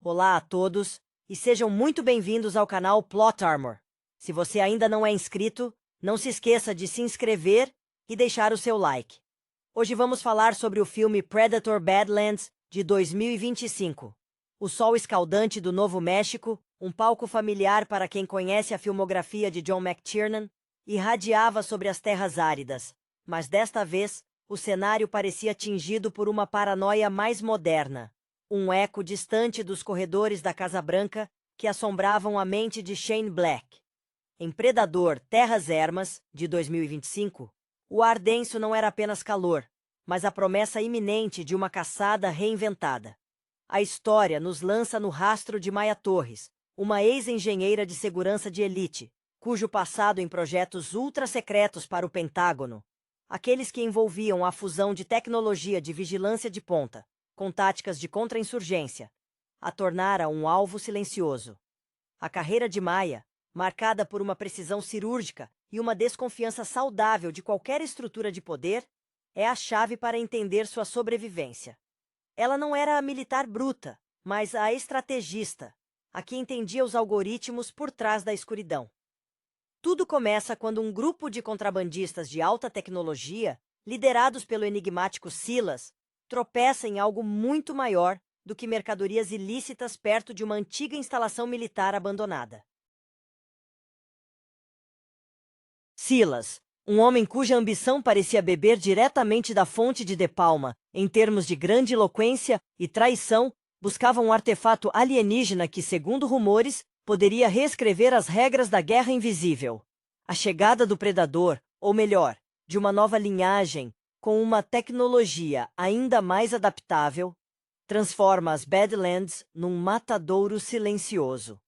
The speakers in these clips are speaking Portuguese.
Olá a todos e sejam muito bem-vindos ao canal Plot Armor. Se você ainda não é inscrito, não se esqueça de se inscrever e deixar o seu like. Hoje vamos falar sobre o filme Predator Badlands de 2025. O sol escaldante do Novo México, um palco familiar para quem conhece a filmografia de John McTiernan, irradiava sobre as terras áridas, mas desta vez o cenário parecia tingido por uma paranoia mais moderna. Um eco distante dos corredores da Casa Branca que assombravam a mente de Shane Black. Em Predador Terras Ermas, de 2025, o ar denso não era apenas calor, mas a promessa iminente de uma caçada reinventada. A história nos lança no rastro de Maya Torres, uma ex-engenheira de segurança de elite, cujo passado em projetos ultra-secretos para o Pentágono, aqueles que envolviam a fusão de tecnologia de vigilância de ponta com táticas de contra-insurgência, a tornara um alvo silencioso. A carreira de Maya, marcada por uma precisão cirúrgica e uma desconfiança saudável de qualquer estrutura de poder, é a chave para entender sua sobrevivência. Ela não era a militar bruta, mas a estrategista, a que entendia os algoritmos por trás da escuridão. Tudo começa quando um grupo de contrabandistas de alta tecnologia, liderados pelo enigmático Silas, tropeça em algo muito maior do que mercadorias ilícitas perto de uma antiga instalação militar abandonada. Silas, um homem cuja ambição parecia beber diretamente da fonte de De Palma, em termos de grandiloquência e traição, buscava um artefato alienígena que, segundo rumores, poderia reescrever as regras da Guerra Invisível. A chegada do Predador, ou melhor, de uma nova linhagem, com uma tecnologia ainda mais adaptável, transforma as Badlands num matadouro silencioso.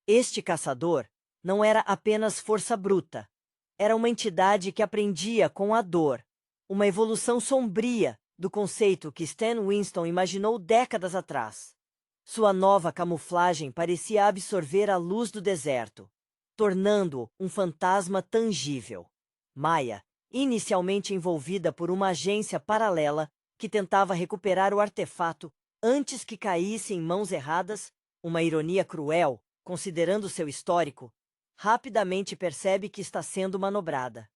Este caçador não era apenas força bruta, era uma entidade que aprendia com a dor, uma evolução sombria do conceito que Stan Winston imaginou décadas atrás. Sua nova camuflagem parecia absorver a luz do deserto, tornando-o um fantasma tangível. Maya, inicialmente envolvida por uma agência paralela que tentava recuperar o artefato antes que caísse em mãos erradas, uma ironia cruel, considerando seu histórico, rapidamente percebe que está sendo manobrada.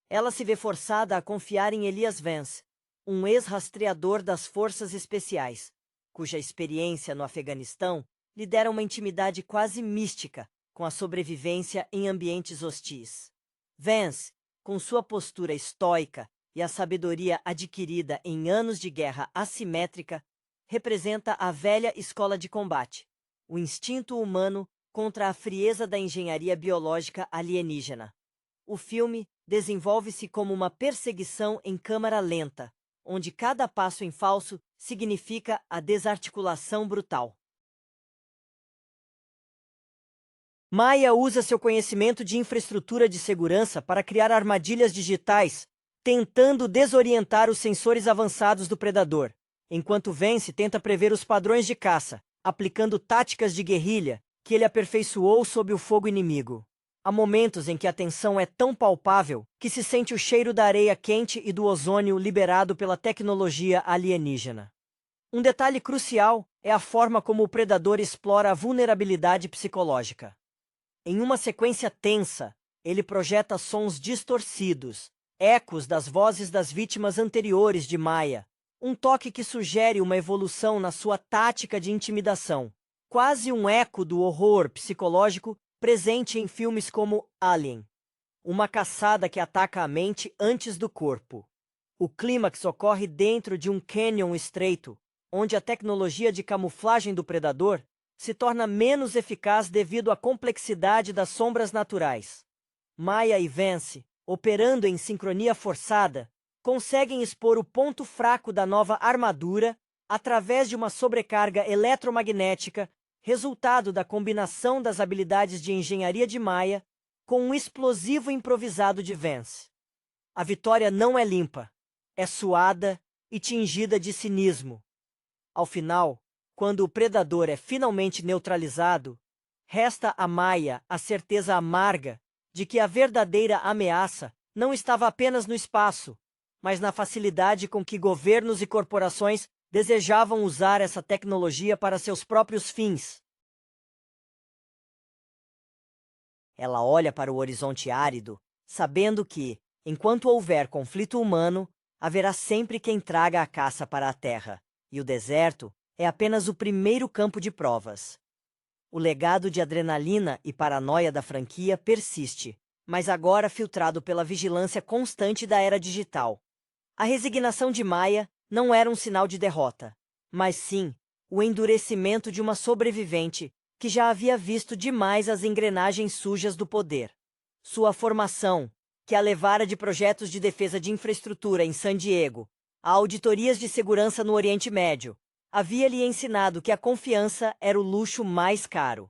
Ela se vê forçada a confiar em Elias Vance, um ex-rastreador das Forças Especiais, cuja experiência no Afeganistão lhe dera uma intimidade quase mística com a sobrevivência em ambientes hostis. Vance, com sua postura estoica e a sabedoria adquirida em anos de guerra assimétrica, representa a velha escola de combate, o instinto humano contra a frieza da engenharia biológica alienígena. O filme desenvolve-se como uma perseguição em câmara lenta, onde cada passo em falso significa a desarticulação brutal. Maya usa seu conhecimento de infraestrutura de segurança para criar armadilhas digitais, tentando desorientar os sensores avançados do predador, enquanto Vance tenta prever os padrões de caça, aplicando táticas de guerrilha que ele aperfeiçoou sob o fogo inimigo. Há momentos em que a tensão é tão palpável que se sente o cheiro da areia quente e do ozônio liberado pela tecnologia alienígena. Um detalhe crucial é a forma como o predador explora a vulnerabilidade psicológica. Em uma sequência tensa, ele projeta sons distorcidos, ecos das vozes das vítimas anteriores de Maya, um toque que sugere uma evolução na sua tática de intimidação, quase um eco do horror psicológico presente em filmes como Alien, uma caçada que ataca a mente antes do corpo. O clímax ocorre dentro de um cânion estreito, onde a tecnologia de camuflagem do predador se torna menos eficaz devido à complexidade das sombras naturais. Maya e Vance, operando em sincronia forçada, conseguem expor o ponto fraco da nova armadura através de uma sobrecarga eletromagnética, resultado da combinação das habilidades de engenharia de Maya com um explosivo improvisado de Vance. A vitória não é limpa, é suada e tingida de cinismo. Ao final, quando o predador é finalmente neutralizado, resta a Maya a certeza amarga de que a verdadeira ameaça não estava apenas no espaço, mas na facilidade com que governos e corporações desejavam usar essa tecnologia para seus próprios fins. Ela olha para o horizonte árido, sabendo que, enquanto houver conflito humano, haverá sempre quem traga a caça para a terra, e o deserto é apenas o primeiro campo de provas. O legado de adrenalina e paranoia da franquia persiste, mas agora filtrado pela vigilância constante da era digital. A resignação de Maya não era um sinal de derrota, mas sim o endurecimento de uma sobrevivente que já havia visto demais as engrenagens sujas do poder. Sua formação, que a levara de projetos de defesa de infraestrutura em San Diego a auditorias de segurança no Oriente Médio, havia lhe ensinado que a confiança era o luxo mais caro.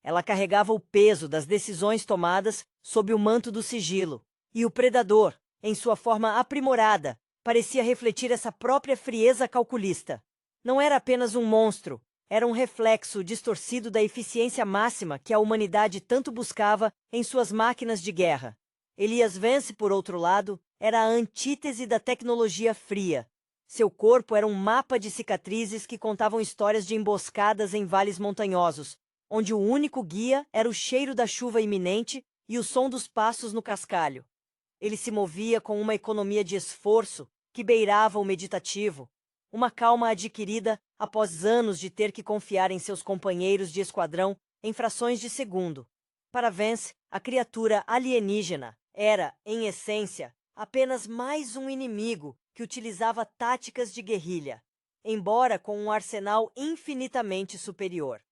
Ela carregava o peso das decisões tomadas sob o manto do sigilo, e o predador, em sua forma aprimorada, parecia refletir essa própria frieza calculista. Não era apenas um monstro, era um reflexo distorcido da eficiência máxima que a humanidade tanto buscava em suas máquinas de guerra. Elias Vance, por outro lado, era a antítese da tecnologia fria. Seu corpo era um mapa de cicatrizes que contavam histórias de emboscadas em vales montanhosos, onde o único guia era o cheiro da chuva iminente e o som dos passos no cascalho. Ele se movia com uma economia de esforço que beirava o meditativo, uma calma adquirida após anos de ter que confiar em seus companheiros de esquadrão em frações de segundo. Para Vance, a criatura alienígena era, em essência, apenas mais um inimigo que utilizava táticas de guerrilha, embora com um arsenal infinitamente superior.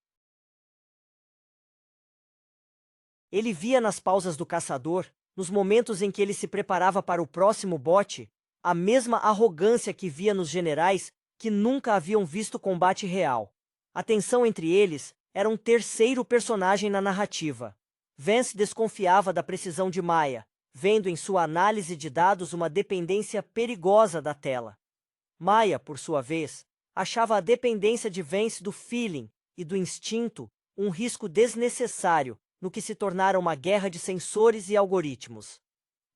Ele via nas pausas do caçador, nos momentos em que ele se preparava para o próximo bote, a mesma arrogância que via nos generais que nunca haviam visto combate real. A tensão entre eles era um terceiro personagem na narrativa. Vance desconfiava da precisão de Maya, vendo em sua análise de dados uma dependência perigosa da tela. Maya, por sua vez, achava a dependência de Vance do feeling e do instinto um risco desnecessário no que se tornara uma guerra de sensores e algoritmos.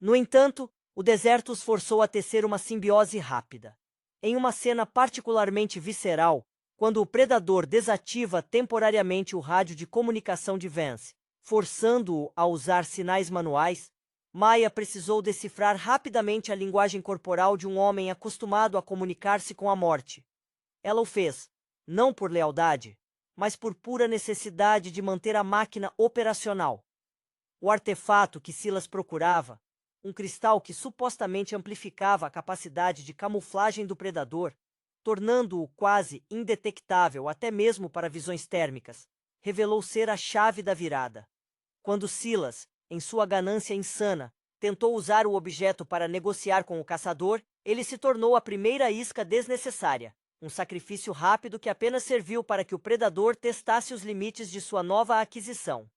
No entanto, o deserto os forçou a tecer uma simbiose rápida. Em uma cena particularmente visceral, quando o predador desativa temporariamente o rádio de comunicação de Vance, forçando-o a usar sinais manuais, Maya precisou decifrar rapidamente a linguagem corporal de um homem acostumado a comunicar-se com a morte. Ela o fez, não por lealdade, mas por pura necessidade de manter a máquina operacional. O artefato que Silas procurava, um cristal que supostamente amplificava a capacidade de camuflagem do predador, tornando-o quase indetectável até mesmo para visões térmicas, revelou ser a chave da virada. Quando Silas, em sua ganância insana, tentou usar o objeto para negociar com o caçador, ele se tornou a primeira isca desnecessária, um sacrifício rápido que apenas serviu para que o predador testasse os limites de sua nova aquisição.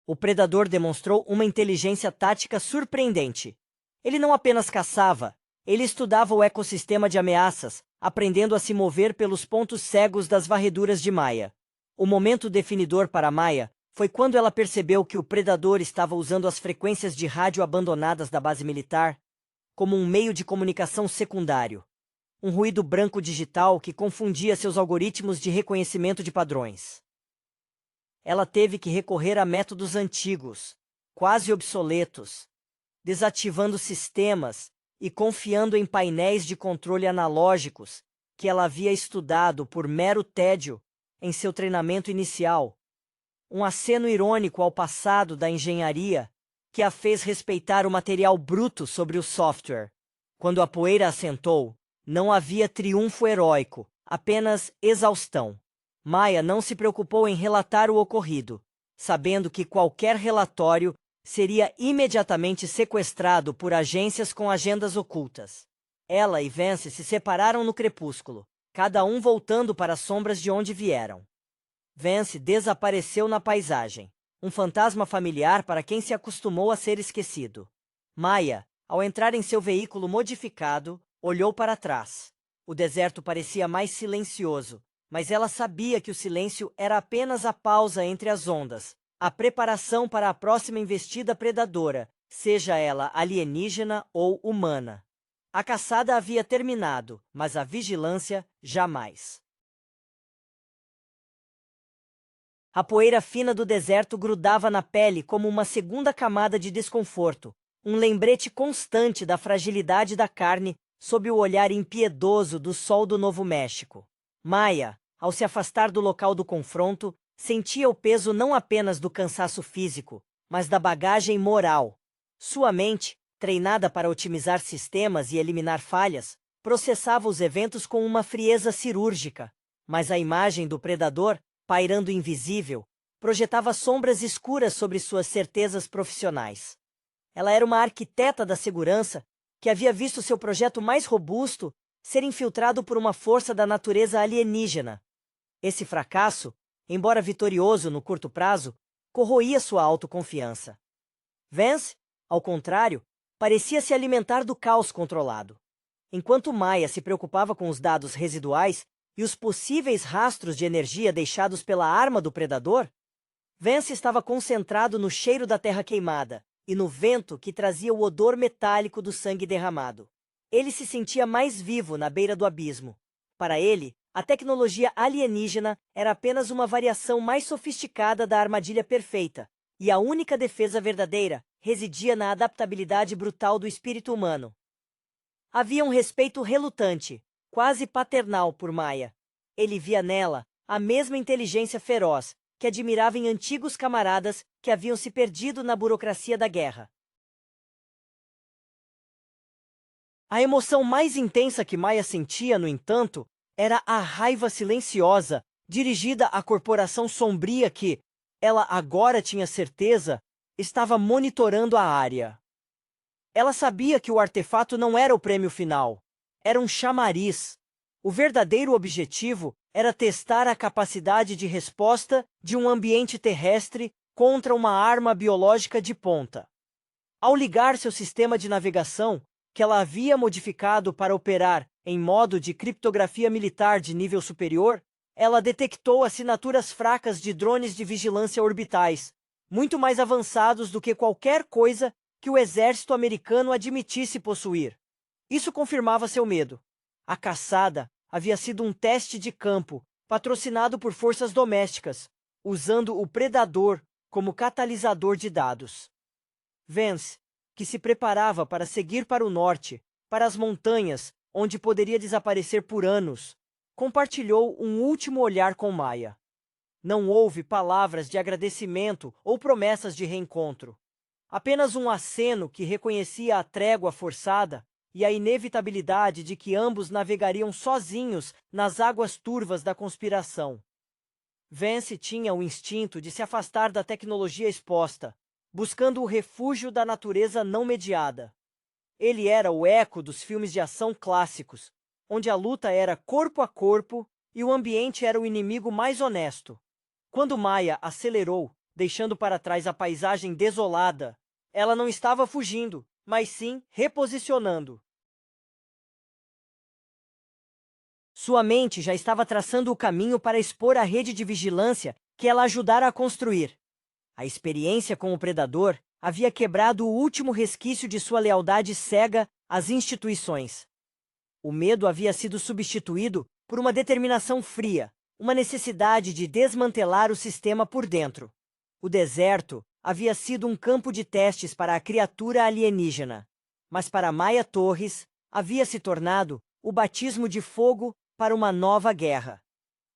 O predador demonstrou uma inteligência tática surpreendente. Ele não apenas caçava, ele estudava o ecossistema de ameaças, aprendendo a se mover pelos pontos cegos das varreduras de Maya. O momento definidor para Maya foi quando ela percebeu que o predador estava usando as frequências de rádio abandonadas da base militar como um meio de comunicação secundário. Um ruído branco digital que confundia seus algoritmos de reconhecimento de padrões. Ela teve que recorrer a métodos antigos, quase obsoletos, desativando sistemas e confiando em painéis de controle analógicos que ela havia estudado por mero tédio em seu treinamento inicial. Um aceno irônico ao passado da engenharia que a fez respeitar o material bruto sobre o software. Quando a poeira assentou, não havia triunfo heróico, apenas exaustão. Maya não se preocupou em relatar o ocorrido, sabendo que qualquer relatório seria imediatamente sequestrado por agências com agendas ocultas. Ela e Vance se separaram no crepúsculo, cada um voltando para as sombras de onde vieram. Vance desapareceu na paisagem, um fantasma familiar para quem se acostumou a ser esquecido. Maya, ao entrar em seu veículo modificado, olhou para trás. O deserto parecia mais silencioso, mas ela sabia que o silêncio era apenas a pausa entre as ondas, a preparação para a próxima investida predadora, seja ela alienígena ou humana. A caçada havia terminado, mas a vigilância jamais. A poeira fina do deserto grudava na pele como uma segunda camada de desconforto, um lembrete constante da fragilidade da carne sob o olhar impiedoso do sol do Novo México. Maya, ao se afastar do local do confronto, sentia o peso não apenas do cansaço físico, mas da bagagem moral. Sua mente, treinada para otimizar sistemas e eliminar falhas, processava os eventos com uma frieza cirúrgica, mas a imagem do predador, pairando invisível, projetava sombras escuras sobre suas certezas profissionais. Ela era uma arquiteta da segurança que havia visto seu projeto mais robusto ser infiltrado por uma força da natureza alienígena. Esse fracasso, embora vitorioso no curto prazo, corroía sua autoconfiança. Vance, ao contrário, parecia se alimentar do caos controlado. Enquanto Maya se preocupava com os dados residuais e os possíveis rastros de energia deixados pela arma do predador, Vance estava concentrado no cheiro da terra queimada e no vento que trazia o odor metálico do sangue derramado. Ele se sentia mais vivo na beira do abismo. Para ele, a tecnologia alienígena era apenas uma variação mais sofisticada da armadilha perfeita, e a única defesa verdadeira residia na adaptabilidade brutal do espírito humano. Havia um respeito relutante, quase paternal por Maya. Ele via nela a mesma inteligência feroz que admirava em antigos camaradas que haviam se perdido na burocracia da guerra. A emoção mais intensa que Maya sentia, no entanto, era a raiva silenciosa dirigida à corporação sombria que, ela agora tinha certeza, estava monitorando a área. Ela sabia que o artefato não era o prêmio final, era um chamariz. O verdadeiro objetivo era testar a capacidade de resposta de um ambiente terrestre contra uma arma biológica de ponta. Ao ligar seu sistema de navegação, que ela havia modificado para operar em modo de criptografia militar de nível superior, ela detectou assinaturas fracas de drones de vigilância orbitais, muito mais avançados do que qualquer coisa que o exército americano admitisse possuir. Isso confirmava seu medo. A caçada havia sido um teste de campo, patrocinado por forças domésticas, usando o predador como catalisador de dados. Vance, que se preparava para seguir para o norte, para as montanhas, onde poderia desaparecer por anos, compartilhou um último olhar com Maya. Não houve palavras de agradecimento ou promessas de reencontro. Apenas um aceno que reconhecia a trégua forçada e a inevitabilidade de que ambos navegariam sozinhos nas águas turvas da conspiração. Vance tinha o instinto de se afastar da tecnologia exposta, buscando o refúgio da natureza não mediada. Ele era o eco dos filmes de ação clássicos, onde a luta era corpo a corpo e o ambiente era o inimigo mais honesto. Quando Maya acelerou, deixando para trás a paisagem desolada, ela não estava fugindo, mas sim reposicionando. Sua mente já estava traçando o caminho para expor a rede de vigilância que ela ajudara a construir. A experiência com o predador havia quebrado o último resquício de sua lealdade cega às instituições. O medo havia sido substituído por uma determinação fria, uma necessidade de desmantelar o sistema por dentro. O deserto havia sido um campo de testes para a criatura alienígena, mas para Maya Torres havia se tornado o batismo de fogo para uma nova guerra,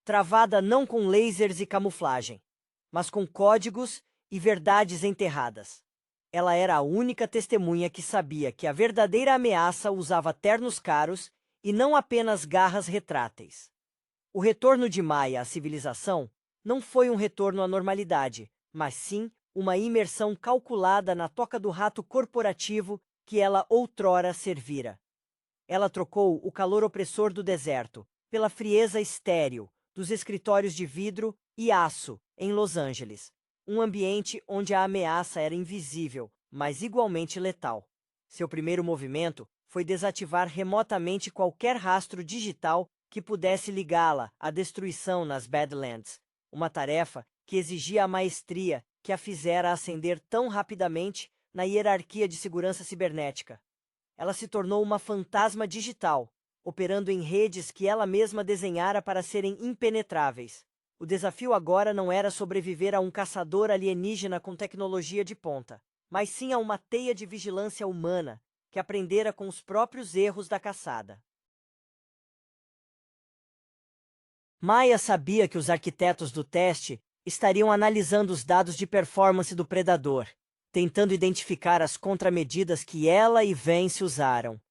travada não com lasers e camuflagem, mas com códigos e verdades enterradas. Ela era a única testemunha que sabia que a verdadeira ameaça usava ternos caros e não apenas garras retráteis. O retorno de Maya à civilização não foi um retorno à normalidade, mas sim uma imersão calculada na toca do rato corporativo que ela outrora servira. Ela trocou o calor opressor do deserto pela frieza estéril dos escritórios de vidro e aço em Los Angeles, um ambiente onde a ameaça era invisível, mas igualmente letal. Seu primeiro movimento foi desativar remotamente qualquer rastro digital que pudesse ligá-la à destruição nas Badlands, uma tarefa que exigia a maestria que a fizera ascender tão rapidamente na hierarquia de segurança cibernética. Ela se tornou uma fantasma digital, operando em redes que ela mesma desenhara para serem impenetráveis. O desafio agora não era sobreviver a um caçador alienígena com tecnologia de ponta, mas sim a uma teia de vigilância humana que aprendera com os próprios erros da caçada. Maya sabia que os arquitetos do teste estariam analisando os dados de performance do predador, tentando identificar as contramedidas que ela e Vance usaram.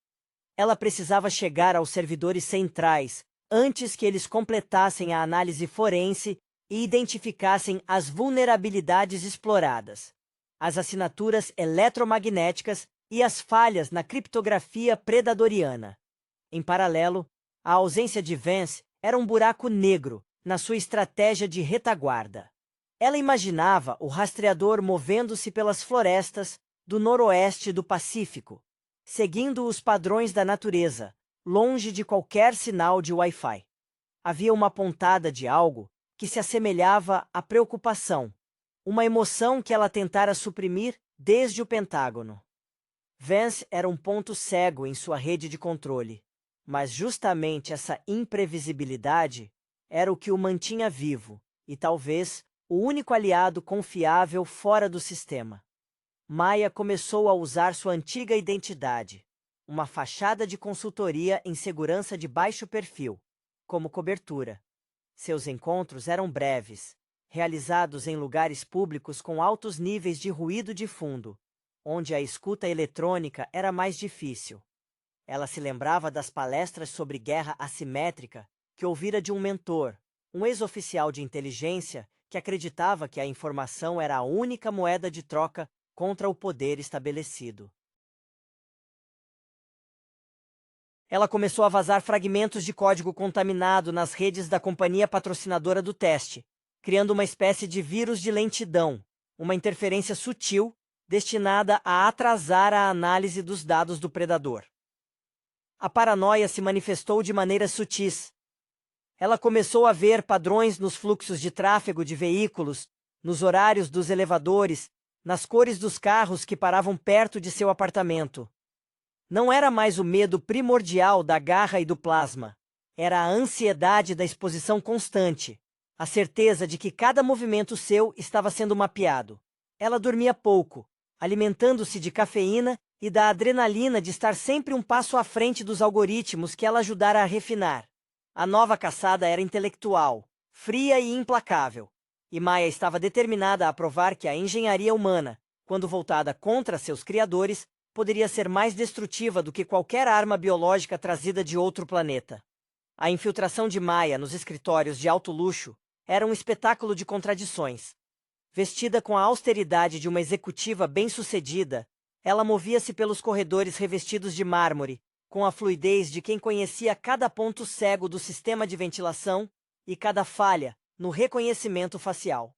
Ela precisava chegar aos servidores centrais antes que eles completassem a análise forense e identificassem as vulnerabilidades exploradas, as assinaturas eletromagnéticas e as falhas na criptografia predadoriana. Em paralelo, a ausência de Vance era um buraco negro na sua estratégia de retaguarda. Ela imaginava o rastreador movendo-se pelas florestas do noroeste do Pacífico, seguindo os padrões da natureza, longe de qualquer sinal de Wi-Fi. Havia uma pontada de algo que se assemelhava à preocupação, uma emoção que ela tentara suprimir desde o Pentágono. Vance era um ponto cego em sua rede de controle, mas justamente essa imprevisibilidade era o que o mantinha vivo e talvez o único aliado confiável fora do sistema. Maya começou a usar sua antiga identidade, uma fachada de consultoria em segurança de baixo perfil, como cobertura. Seus encontros eram breves, realizados em lugares públicos com altos níveis de ruído de fundo, onde a escuta eletrônica era mais difícil. Ela se lembrava das palestras sobre guerra assimétrica que ouvira de um mentor, um ex-oficial de inteligência que acreditava que a informação era a única moeda de troca contra o poder estabelecido. Ela começou a vazar fragmentos de código contaminado nas redes da companhia patrocinadora do teste, criando uma espécie de vírus de lentidão, uma interferência sutil destinada a atrasar a análise dos dados do predador. A paranoia se manifestou de maneiras sutis. Ela começou a ver padrões nos fluxos de tráfego de veículos, nos horários dos elevadores, nas cores dos carros que paravam perto de seu apartamento. Não era mais o medo primordial da garra e do plasma. Era a ansiedade da exposição constante, a certeza de que cada movimento seu estava sendo mapeado. Ela dormia pouco, alimentando-se de cafeína e da adrenalina de estar sempre um passo à frente dos algoritmos que ela ajudara a refinar. A nova caçada era intelectual, fria e implacável, e Maya estava determinada a provar que a engenharia humana, quando voltada contra seus criadores, poderia ser mais destrutiva do que qualquer arma biológica trazida de outro planeta. A infiltração de Maya nos escritórios de alto luxo era um espetáculo de contradições. Vestida com a austeridade de uma executiva bem-sucedida, ela movia-se pelos corredores revestidos de mármore, com a fluidez de quem conhecia cada ponto cego do sistema de ventilação e cada falha no reconhecimento facial.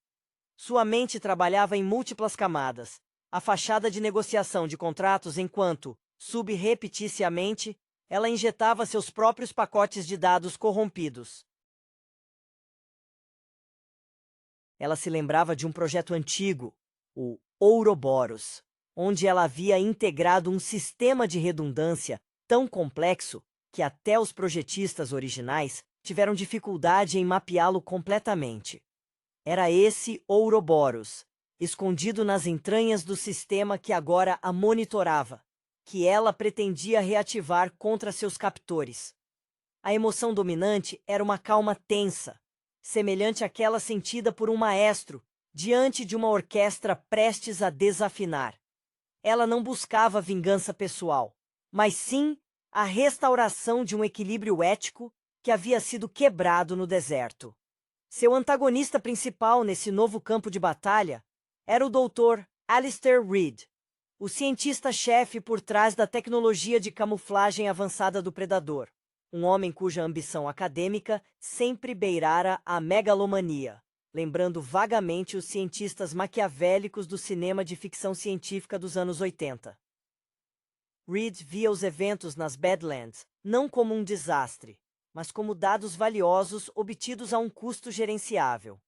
Sua mente trabalhava em múltiplas camadas, a fachada de negociação de contratos enquanto, subrepticiamente, ela injetava seus próprios pacotes de dados corrompidos. Ela se lembrava de um projeto antigo, o Ouroboros, onde ela havia integrado um sistema de redundância tão complexo que até os projetistas originais tiveram dificuldade em mapeá-lo completamente. Era esse Ouroboros, escondido nas entranhas do sistema que agora a monitorava, que ela pretendia reativar contra seus captores. A emoção dominante era uma calma tensa, semelhante àquela sentida por um maestro diante de uma orquestra prestes a desafinar. Ela não buscava vingança pessoal, mas sim a restauração de um equilíbrio ético que havia sido quebrado no deserto. Seu antagonista principal nesse novo campo de batalha era o Dr. Alistair Reed, o cientista-chefe por trás da tecnologia de camuflagem avançada do Predador, um homem cuja ambição acadêmica sempre beirara a megalomania, lembrando vagamente os cientistas maquiavélicos do cinema de ficção científica dos anos 80. Reed via os eventos nas Badlands não como um desastre, mas como dados valiosos obtidos a um custo gerenciável.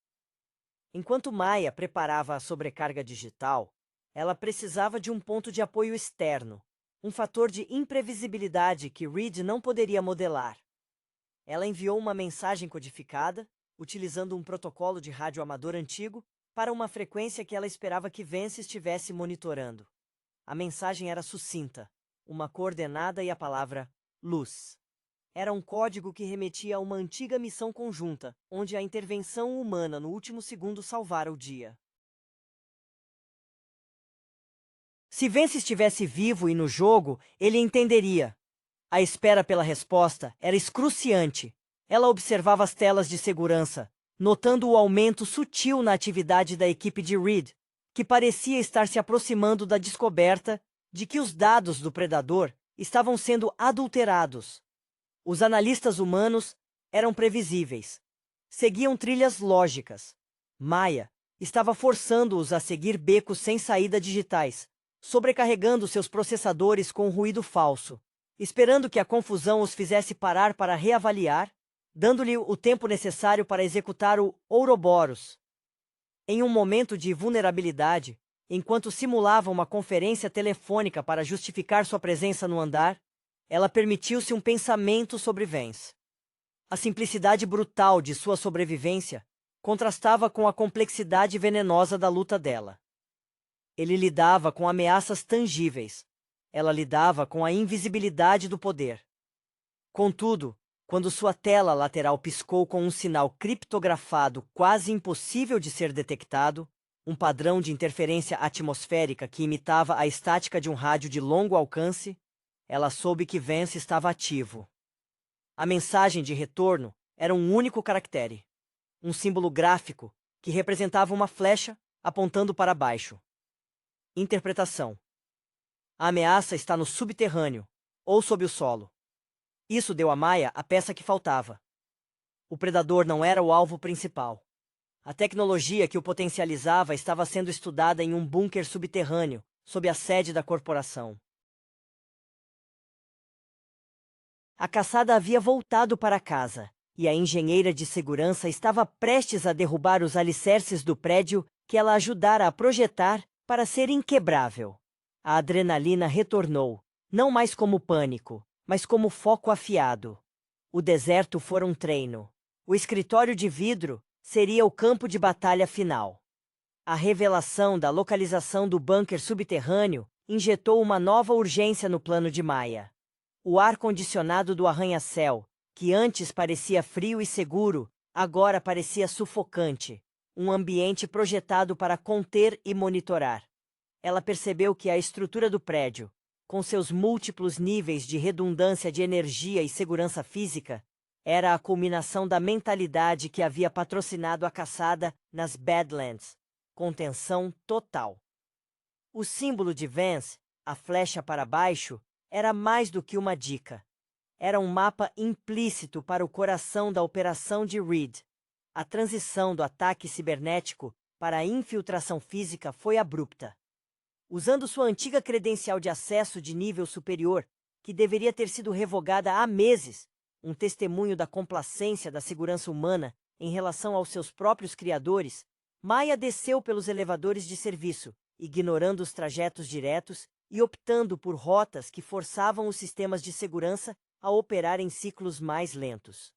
Enquanto Maya preparava a sobrecarga digital, ela precisava de um ponto de apoio externo, um fator de imprevisibilidade que Reed não poderia modelar. Ela enviou uma mensagem codificada, utilizando um protocolo de rádio amador antigo, para uma frequência que ela esperava que Vance estivesse monitorando. A mensagem era sucinta, uma coordenada e a palavra luz. Era um código que remetia a uma antiga missão conjunta, onde a intervenção humana no último segundo salvara o dia. Se Vance estivesse vivo e no jogo, ele entenderia. A espera pela resposta era excruciante. Ela observava as telas de segurança, notando o aumento sutil na atividade da equipe de Reed, que parecia estar se aproximando da descoberta de que os dados do predador estavam sendo adulterados. Os analistas humanos eram previsíveis. Seguiam trilhas lógicas. Maya estava forçando-os a seguir becos sem saída digitais, sobrecarregando seus processadores com ruído falso, esperando que a confusão os fizesse parar para reavaliar, dando-lhe o tempo necessário para executar o Ouroboros. Em um momento de vulnerabilidade, enquanto simulava uma conferência telefônica para justificar sua presença no andar, ela permitiu-se um pensamento sobre Vance. A simplicidade brutal de sua sobrevivência contrastava com a complexidade venenosa da luta dela. Ele lidava com ameaças tangíveis. Ela lidava com a invisibilidade do poder. Contudo, quando sua tela lateral piscou com um sinal criptografado quase impossível de ser detectado, um padrão de interferência atmosférica que imitava a estática de um rádio de longo alcance, ela soube que Vance estava ativo. A mensagem de retorno era um único caractere, um símbolo gráfico que representava uma flecha apontando para baixo. Interpretação: a ameaça está no subterrâneo, ou sob o solo. Isso deu a Maya a peça que faltava. O predador não era o alvo principal. A tecnologia que o potencializava estava sendo estudada em um bunker subterrâneo, sob a sede da corporação. A caçada havia voltado para casa, e a engenheira de segurança estava prestes a derrubar os alicerces do prédio que ela ajudara a projetar para ser inquebrável. A adrenalina retornou, não mais como pânico, mas como foco afiado. O deserto fora um treino. O escritório de vidro seria o campo de batalha final. A revelação da localização do bunker subterrâneo injetou uma nova urgência no plano de Maya. O ar-condicionado do arranha-céu, que antes parecia frio e seguro, agora parecia sufocante, um ambiente projetado para conter e monitorar. Ela percebeu que a estrutura do prédio, com seus múltiplos níveis de redundância de energia e segurança física, era a culminação da mentalidade que havia patrocinado a caçada nas Badlands. Contenção total. O símbolo de Vance, a flecha para baixo, era mais do que uma dica. Era um mapa implícito para o coração da operação de Reed. A transição do ataque cibernético para a infiltração física foi abrupta. Usando sua antiga credencial de acesso de nível superior, que deveria ter sido revogada há meses, um testemunho da complacência da segurança humana em relação aos seus próprios criadores, Maya desceu pelos elevadores de serviço, ignorando os trajetos diretos e optando por rotas que forçavam os sistemas de segurança a operar em ciclos mais lentos.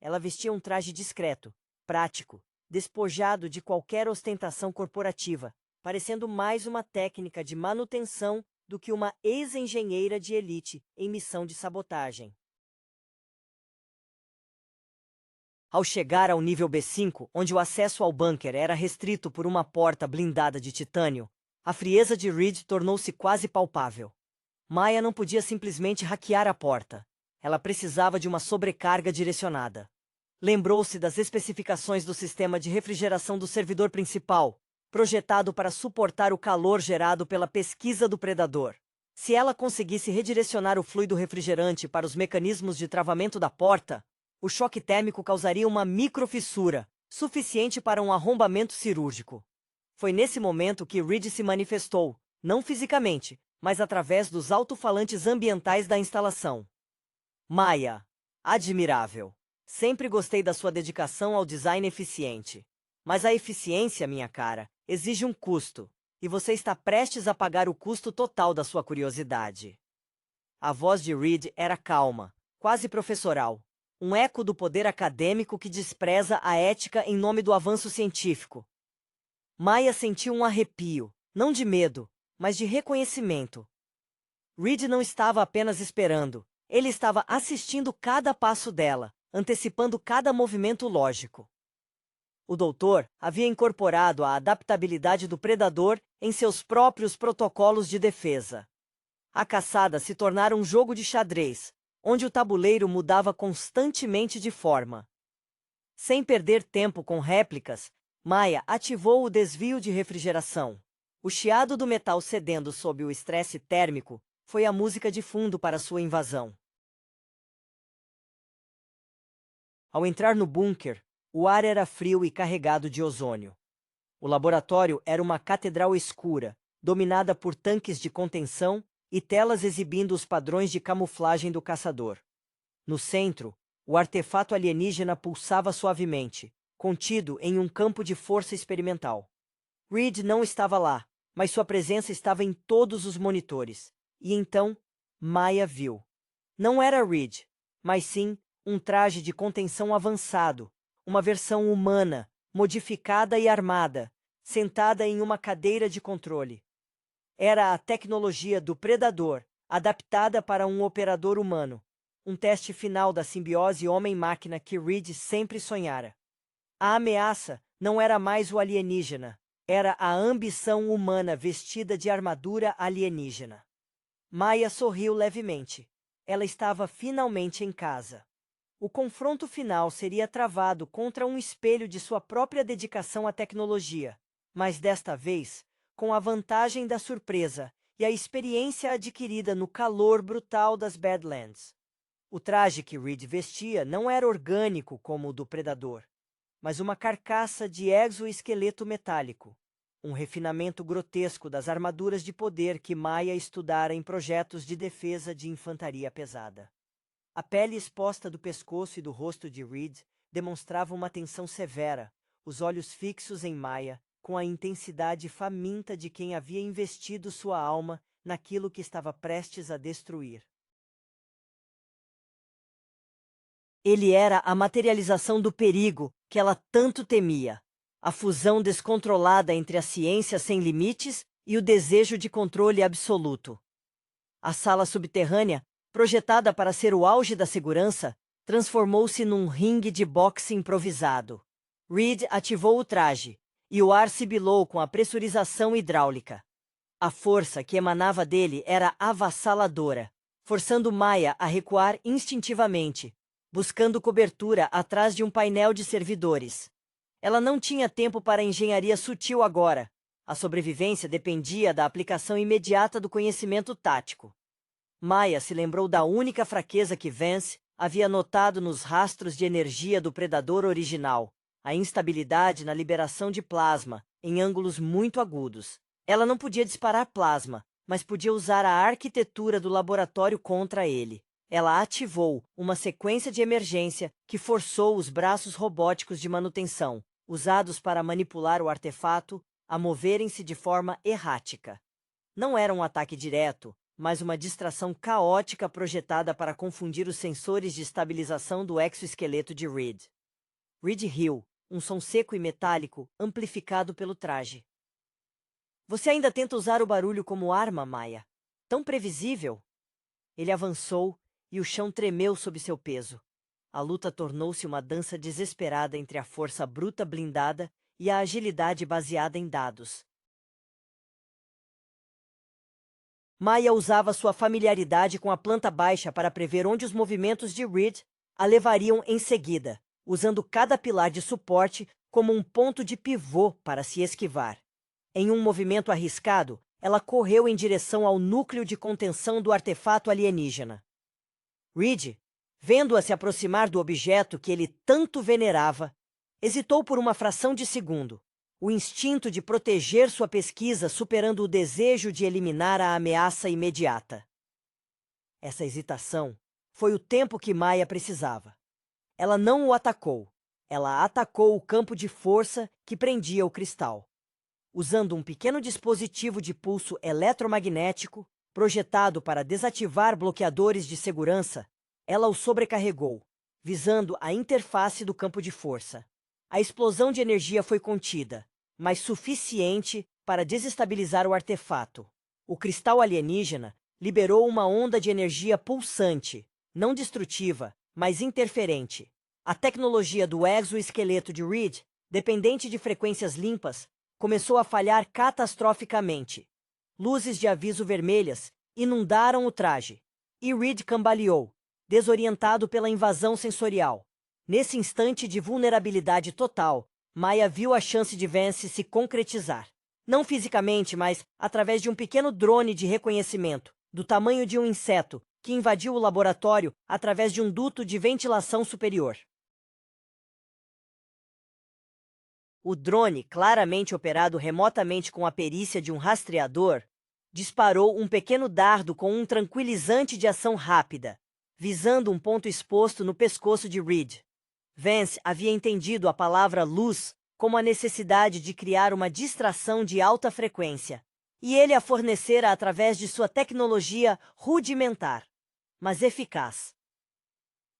Ela vestia um traje discreto, prático, despojado de qualquer ostentação corporativa, parecendo mais uma técnica de manutenção do que uma ex-engenheira de elite em missão de sabotagem. Ao chegar ao nível B5, onde o acesso ao bunker era restrito por uma porta blindada de titânio, a frieza de Reed tornou-se quase palpável. Maya não podia simplesmente hackear a porta. Ela precisava de uma sobrecarga direcionada. Lembrou-se das especificações do sistema de refrigeração do servidor principal, projetado para suportar o calor gerado pela pesquisa do predador. Se ela conseguisse redirecionar o fluido refrigerante para os mecanismos de travamento da porta, o choque térmico causaria uma microfissura, suficiente para um arrombamento cirúrgico. Foi nesse momento que Reed se manifestou, não fisicamente, mas através dos alto-falantes ambientais da instalação. Maya, admirável. Sempre gostei da sua dedicação ao design eficiente. Mas a eficiência, minha cara, exige um custo, e você está prestes a pagar o custo total da sua curiosidade. A voz de Reed era calma, quase professoral, um eco do poder acadêmico que despreza a ética em nome do avanço científico. Maya sentiu um arrepio, não de medo, mas de reconhecimento. Reed não estava apenas esperando, ele estava assistindo cada passo dela, antecipando cada movimento lógico. O doutor havia incorporado a adaptabilidade do predador em seus próprios protocolos de defesa. A caçada se tornara um jogo de xadrez, onde o tabuleiro mudava constantemente de forma. Sem perder tempo com réplicas, Maya ativou o desvio de refrigeração. O chiado do metal cedendo sob o estresse térmico foi a música de fundo para sua invasão. Ao entrar no bunker, o ar era frio e carregado de ozônio. O laboratório era uma catedral escura, dominada por tanques de contenção e telas exibindo os padrões de camuflagem do caçador. No centro, o artefato alienígena pulsava suavemente, contido em um campo de força experimental. Reed não estava lá, mas sua presença estava em todos os monitores. E então, Maya viu. Não era Reed, mas sim um traje de contenção avançado, uma versão humana, modificada e armada, sentada em uma cadeira de controle. Era a tecnologia do predador, adaptada para um operador humano, um teste final da simbiose homem-máquina que Reed sempre sonhara. A ameaça não era mais o alienígena, era a ambição humana vestida de armadura alienígena. Maya sorriu levemente. Ela estava finalmente em casa. O confronto final seria travado contra um espelho de sua própria dedicação à tecnologia, mas desta vez, com a vantagem da surpresa e a experiência adquirida no calor brutal das Badlands. O traje que Reed vestia não era orgânico como o do predador, mas uma carcaça de exoesqueleto metálico, um refinamento grotesco das armaduras de poder que Maya estudara em projetos de defesa de infantaria pesada. A pele exposta do pescoço e do rosto de Reed demonstrava uma tensão severa, os olhos fixos em Maya, com a intensidade faminta de quem havia investido sua alma naquilo que estava prestes a destruir. Ele era a materialização do perigo que ela tanto temia, a fusão descontrolada entre a ciência sem limites e o desejo de controle absoluto. A sala subterrânea, projetada para ser o auge da segurança, transformou-se num ringue de boxe improvisado. Reed ativou o traje, e o ar sibilou com a pressurização hidráulica. A força que emanava dele era avassaladora, forçando Maya a recuar instintivamente, buscando cobertura atrás de um painel de servidores. Ela não tinha tempo para engenharia sutil agora. A sobrevivência dependia da aplicação imediata do conhecimento tático. Maya se lembrou da única fraqueza que Vance havia notado nos rastros de energia do predador original, a instabilidade na liberação de plasma, em ângulos muito agudos. Ela não podia disparar plasma, mas podia usar a arquitetura do laboratório contra ele. Ela ativou uma sequência de emergência que forçou os braços robóticos de manutenção, usados para manipular o artefato, a moverem-se de forma errática. Não era um ataque direto, mas uma distração caótica projetada para confundir os sensores de estabilização do exoesqueleto de Reed. Reed riu, um som seco e metálico, amplificado pelo traje. Você ainda tenta usar o barulho como arma, Maya? Tão previsível? Ele avançou, e o chão tremeu sob seu peso. A luta tornou-se uma dança desesperada entre a força bruta blindada e a agilidade baseada em dados. Maya usava sua familiaridade com a planta baixa para prever onde os movimentos de Reed a levariam em seguida, usando cada pilar de suporte como um ponto de pivô para se esquivar. Em um movimento arriscado, ela correu em direção ao núcleo de contenção do artefato alienígena. Reed, vendo-a se aproximar do objeto que ele tanto venerava, hesitou por uma fração de segundo, o instinto de proteger sua pesquisa superando o desejo de eliminar a ameaça imediata. Essa hesitação foi o tempo que Maya precisava. Ela não o atacou. Ela atacou o campo de força que prendia o cristal. Usando um pequeno dispositivo de pulso eletromagnético, Projetado para desativar bloqueadores de segurança, ela o sobrecarregou, visando a interface do campo de força. A explosão de energia foi contida, mas suficiente para desestabilizar o artefato. O cristal alienígena liberou uma onda de energia pulsante, não destrutiva, mas interferente. A tecnologia do exoesqueleto de Reed, dependente de frequências limpas, começou a falhar catastroficamente. Luzes de aviso vermelhas inundaram o traje, e Reed cambaleou, desorientado pela invasão sensorial. Nesse instante de vulnerabilidade total, Maya viu a chance de Vance se concretizar. Não fisicamente, mas através de um pequeno drone de reconhecimento, do tamanho de um inseto, que invadiu o laboratório através de um duto de ventilação superior. O drone, claramente operado remotamente com a perícia de um rastreador, disparou um pequeno dardo com um tranquilizante de ação rápida, visando um ponto exposto no pescoço de Reed. Vance havia entendido a palavra luz como a necessidade de criar uma distração de alta frequência, e ele a fornecera através de sua tecnologia rudimentar, mas eficaz.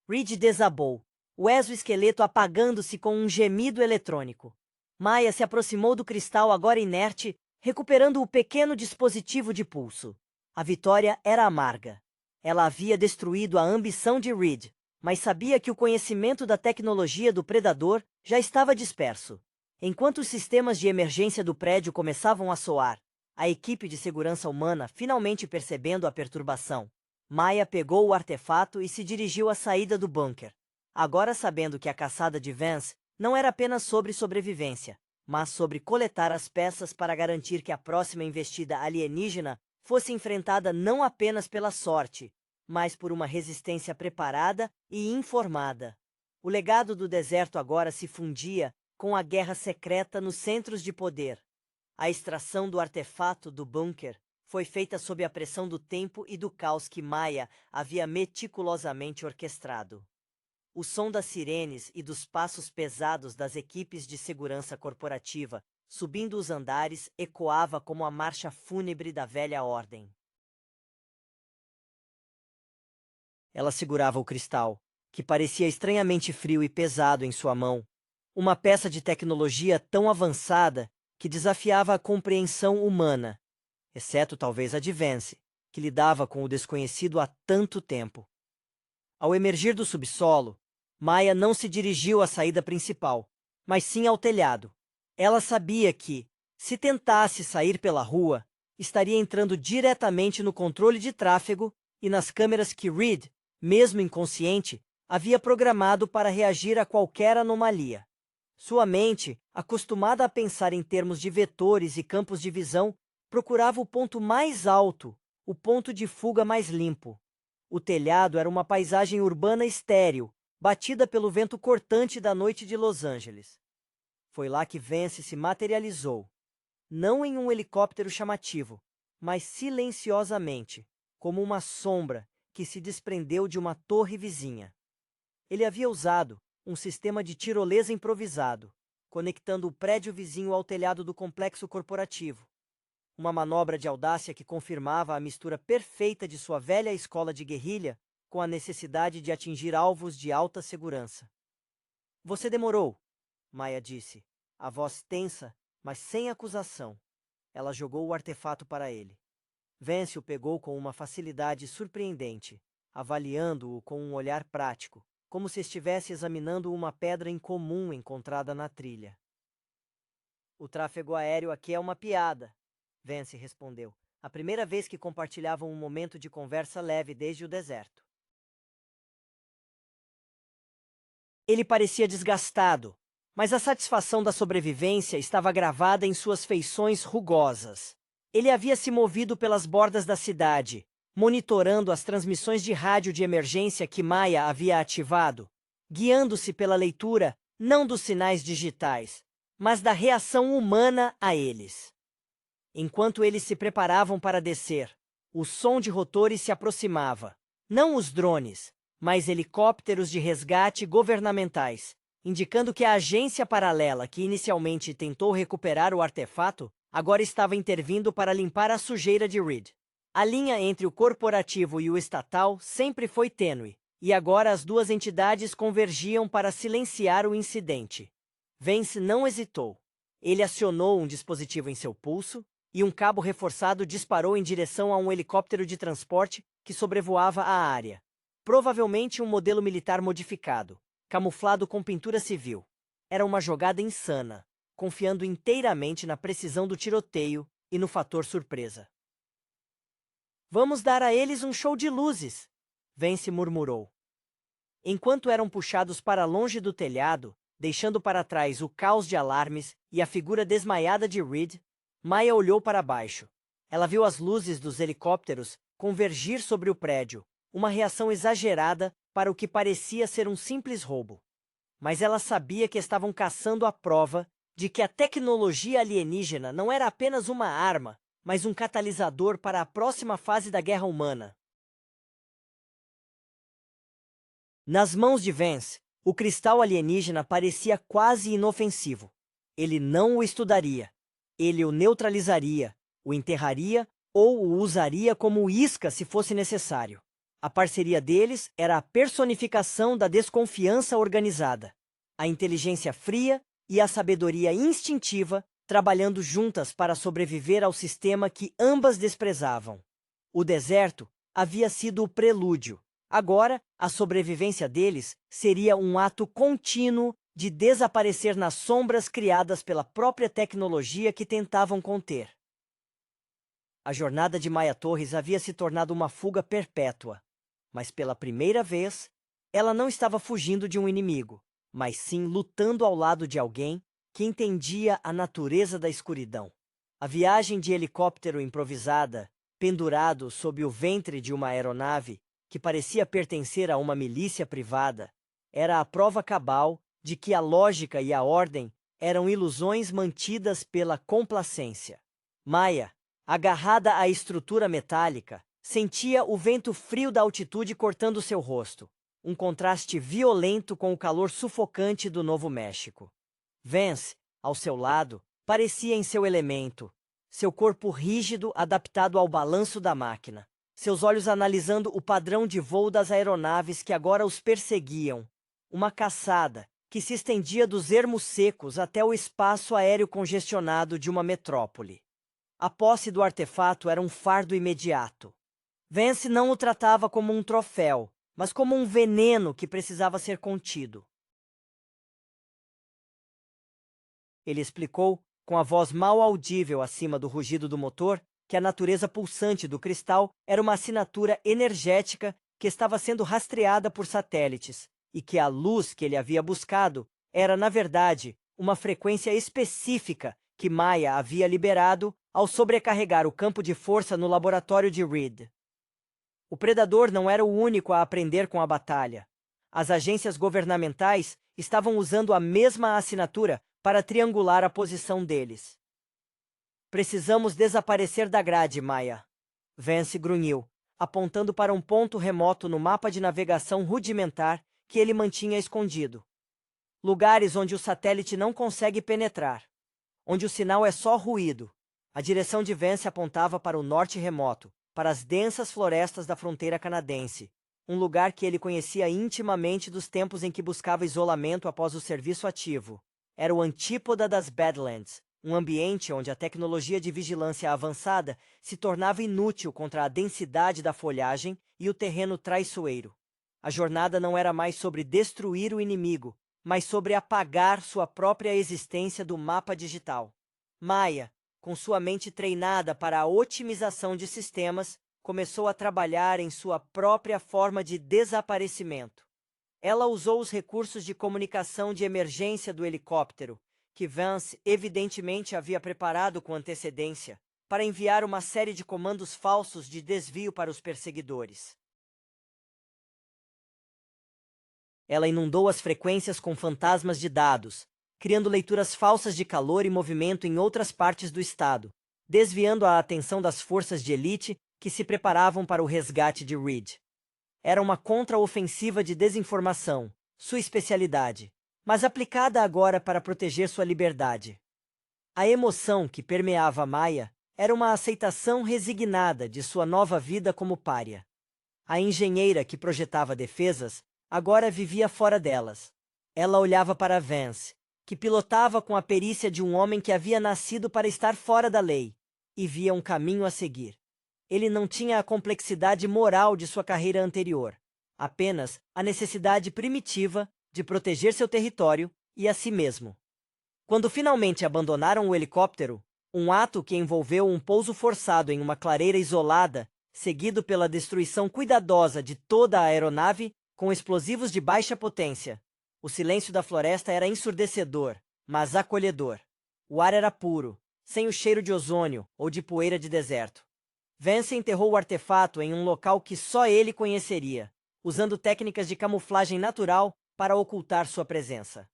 Reed desabou, o exoesqueleto apagando-se com um gemido eletrônico. Maya se aproximou do cristal agora inerte, recuperando o pequeno dispositivo de pulso. A vitória era amarga. Ela havia destruído a ambição de Reed, mas sabia que o conhecimento da tecnologia do predador já estava disperso. Enquanto os sistemas de emergência do prédio começavam a soar, a equipe de segurança humana finalmente percebendo a perturbação, Maya pegou o artefato e se dirigiu à saída do bunker. Agora sabendo que a caçada de Vance não era apenas sobre sobrevivência, mas sobre coletar as peças para garantir que a próxima investida alienígena fosse enfrentada não apenas pela sorte, mas por uma resistência preparada e informada. O legado do deserto agora se fundia com a guerra secreta nos centros de poder. A extração do artefato do bunker foi feita sob a pressão do tempo e do caos que Maya havia meticulosamente orquestrado. O som das sirenes e dos passos pesados das equipes de segurança corporativa subindo os andares ecoava como a marcha fúnebre da velha ordem. Ela segurava o cristal, que parecia estranhamente frio e pesado em sua mão, uma peça de tecnologia tão avançada que desafiava a compreensão humana, exceto talvez a de Vance, que lidava com o desconhecido há tanto tempo. Ao emergir do subsolo, Maya não se dirigiu à saída principal, mas sim ao telhado. Ela sabia que, se tentasse sair pela rua, estaria entrando diretamente no controle de tráfego e nas câmeras que Reed, mesmo inconsciente, havia programado para reagir a qualquer anomalia. Sua mente, acostumada a pensar em termos de vetores e campos de visão, procurava o ponto mais alto, o ponto de fuga mais limpo. O telhado era uma paisagem urbana estéril, batida pelo vento cortante da noite de Los Angeles. Foi lá que Vance se materializou, não em um helicóptero chamativo, mas silenciosamente, como uma sombra que se desprendeu de uma torre vizinha. Ele havia usado um sistema de tirolesa improvisado, conectando o prédio vizinho ao telhado do complexo corporativo. Uma manobra de audácia que confirmava a mistura perfeita de sua velha escola de guerrilha com a necessidade de atingir alvos de alta segurança. Você demorou, Maya disse, a voz tensa, mas sem acusação. Ela jogou o artefato para ele. Vance o pegou com uma facilidade surpreendente, avaliando-o com um olhar prático, como se estivesse examinando uma pedra incomum encontrada na trilha. O tráfego aéreo aqui é uma piada, Vance respondeu, a primeira vez que compartilhavam um momento de conversa leve desde o deserto. Ele parecia desgastado, mas a satisfação da sobrevivência estava gravada em suas feições rugosas. Ele havia se movido pelas bordas da cidade, monitorando as transmissões de rádio de emergência que Maya havia ativado, guiando-se pela leitura não dos sinais digitais, mas da reação humana a eles. Enquanto eles se preparavam para descer, o som de rotores se aproximava. Não os drones, mas helicópteros de resgate governamentais, indicando que a agência paralela que inicialmente tentou recuperar o artefato agora estava intervindo para limpar a sujeira de Reed. A linha entre o corporativo e o estatal sempre foi tênue, e agora as duas entidades convergiam para silenciar o incidente. Vance não hesitou. Ele acionou um dispositivo em seu pulso, e um cabo reforçado disparou em direção a um helicóptero de transporte que sobrevoava a área. Provavelmente um modelo militar modificado, camuflado com pintura civil. Era uma jogada insana, confiando inteiramente na precisão do tiroteio e no fator surpresa. Vamos dar a eles um show de luzes, Vance murmurou. Enquanto eram puxados para longe do telhado, deixando para trás o caos de alarmes e a figura desmaiada de Reed, Maya olhou para baixo. Ela viu as luzes dos helicópteros convergir sobre o prédio, uma reação exagerada para o que parecia ser um simples roubo. Mas ela sabia que estavam caçando a prova de que a tecnologia alienígena não era apenas uma arma, mas um catalisador para a próxima fase da guerra humana. Nas mãos de Vance, o cristal alienígena parecia quase inofensivo. Ele não o estudaria. Ele o neutralizaria, o enterraria ou o usaria como isca se fosse necessário. A parceria deles era a personificação da desconfiança organizada, a inteligência fria e a sabedoria instintiva trabalhando juntas para sobreviver ao sistema que ambas desprezavam. O deserto havia sido o prelúdio. Agora, a sobrevivência deles seria um ato contínuo de desaparecer nas sombras criadas pela própria tecnologia que tentavam conter. A jornada de Maya Torres havia se tornado uma fuga perpétua, mas pela primeira vez, ela não estava fugindo de um inimigo, mas sim lutando ao lado de alguém que entendia a natureza da escuridão. A viagem de helicóptero improvisada, pendurado sob o ventre de uma aeronave, que parecia pertencer a uma milícia privada, era a prova cabal de que a lógica e a ordem eram ilusões mantidas pela complacência. Maya, agarrada à estrutura metálica, sentia o vento frio da altitude cortando seu rosto, um contraste violento com o calor sufocante do Novo México. Vance, ao seu lado, parecia em seu elemento, seu corpo rígido adaptado ao balanço da máquina, seus olhos analisando o padrão de voo das aeronaves que agora os perseguiam, uma caçada que se estendia dos ermos secos até o espaço aéreo congestionado de uma metrópole. A posse do artefato era um fardo imediato. Vance não o tratava como um troféu, mas como um veneno que precisava ser contido. Ele explicou, com a voz mal audível acima do rugido do motor, que a natureza pulsante do cristal era uma assinatura energética que estava sendo rastreada por satélites, e que a luz que ele havia buscado era, na verdade, uma frequência específica que Maya havia liberado ao sobrecarregar o campo de força no laboratório de Reed. O predador não era o único a aprender com a batalha. As agências governamentais estavam usando a mesma assinatura para triangular a posição deles. Precisamos desaparecer da grade, Maya. Vance grunhiu, apontando para um ponto remoto no mapa de navegação rudimentar que ele mantinha escondido. Lugares onde o satélite não consegue penetrar. Onde o sinal é só ruído. A direção de Vance apontava para o norte remoto, para as densas florestas da fronteira canadense, um lugar que ele conhecia intimamente dos tempos em que buscava isolamento após o serviço ativo. Era o antípoda das Badlands, um ambiente onde a tecnologia de vigilância avançada se tornava inútil contra a densidade da folhagem e o terreno traiçoeiro. A jornada não era mais sobre destruir o inimigo, mas sobre apagar sua própria existência do mapa digital. Maya, com sua mente treinada para a otimização de sistemas, começou a trabalhar em sua própria forma de desaparecimento. Ela usou os recursos de comunicação de emergência do helicóptero, que Vance evidentemente havia preparado com antecedência, para enviar uma série de comandos falsos de desvio para os perseguidores. Ela inundou as frequências com fantasmas de dados, criando leituras falsas de calor e movimento em outras partes do estado, desviando a atenção das forças de elite que se preparavam para o resgate de Reed. Era uma contraofensiva de desinformação, sua especialidade, mas aplicada agora para proteger sua liberdade. A emoção que permeava Maya Era uma aceitação resignada de sua nova vida como pária. A engenheira que projetava defesas agora vivia fora delas. Ela olhava para Vance, que pilotava com a perícia de um homem que havia nascido para estar fora da lei, e via um caminho a seguir. Ele não tinha a complexidade moral de sua carreira anterior, apenas a necessidade primitiva de proteger seu território e a si mesmo. Quando finalmente abandonaram o helicóptero, um ato que envolveu um pouso forçado em uma clareira isolada, seguido pela destruição cuidadosa de toda a aeronave com explosivos de baixa potência. O silêncio da floresta era ensurdecedor, mas acolhedor. O ar era puro, sem o cheiro de ozônio ou de poeira de deserto. Vance enterrou o artefato em um local que só ele conheceria, usando técnicas de camuflagem natural para ocultar sua presença.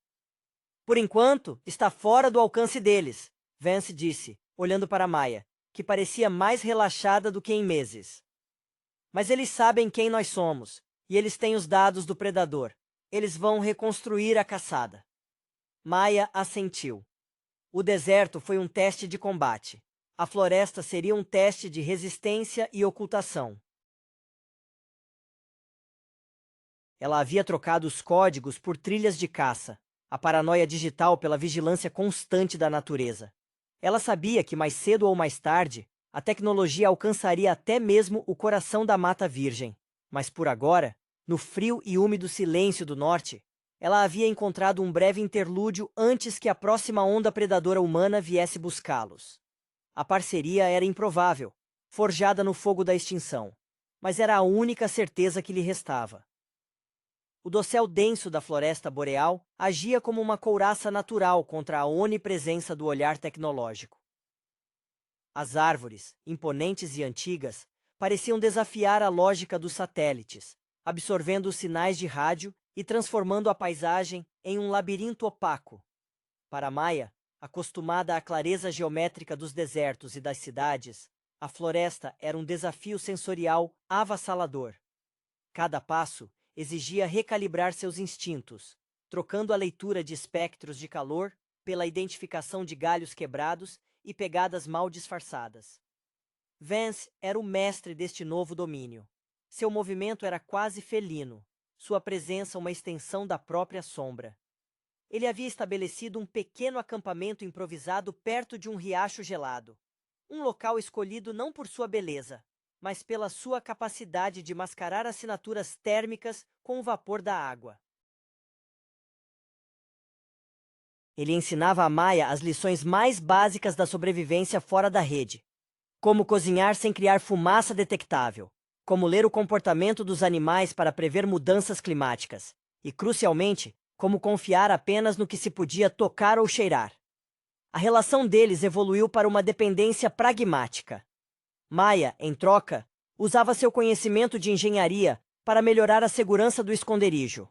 Por enquanto, está fora do alcance deles, Vance disse, olhando para Maya, que parecia mais relaxada do que em meses. Mas eles sabem quem nós somos, e eles têm os dados do predador. Eles vão reconstruir a caçada. Maya assentiu. O deserto foi um teste de combate. A floresta seria um teste de resistência e ocultação. Ela havia trocado os códigos por trilhas de caça, a paranoia digital pela vigilância constante da natureza. Ela sabia que mais cedo ou mais tarde, a tecnologia alcançaria até mesmo o coração da Mata Virgem. Mas por agora, no frio e úmido silêncio do norte, ela havia encontrado um breve interlúdio antes que a próxima onda predadora humana viesse buscá-los. A parceria era improvável, forjada no fogo da extinção, mas era a única certeza que lhe restava. O dossel denso da floresta boreal agia como uma couraça natural contra a onipresença do olhar tecnológico. As árvores, imponentes e antigas, pareciam desafiar a lógica dos satélites, absorvendo os sinais de rádio e transformando a paisagem em um labirinto opaco. Para Maya, acostumada à clareza geométrica dos desertos e das cidades, a floresta era um desafio sensorial avassalador. Cada passo exigia recalibrar seus instintos, trocando a leitura de espectros de calor pela identificação de galhos quebrados e pegadas mal disfarçadas. Vance era o mestre deste novo domínio. Seu movimento era quase felino, sua presença uma extensão da própria sombra. Ele havia estabelecido um pequeno acampamento improvisado perto de um riacho gelado, um local escolhido não por sua beleza, mas pela sua capacidade de mascarar assinaturas térmicas com o vapor da água. Ele ensinava a Maya as lições mais básicas da sobrevivência fora da rede. Como cozinhar sem criar fumaça detectável, como ler o comportamento dos animais para prever mudanças climáticas, e, crucialmente, como confiar apenas no que se podia tocar ou cheirar. A relação deles evoluiu para uma dependência pragmática. Maya, em troca, usava seu conhecimento de engenharia para melhorar a segurança do esconderijo.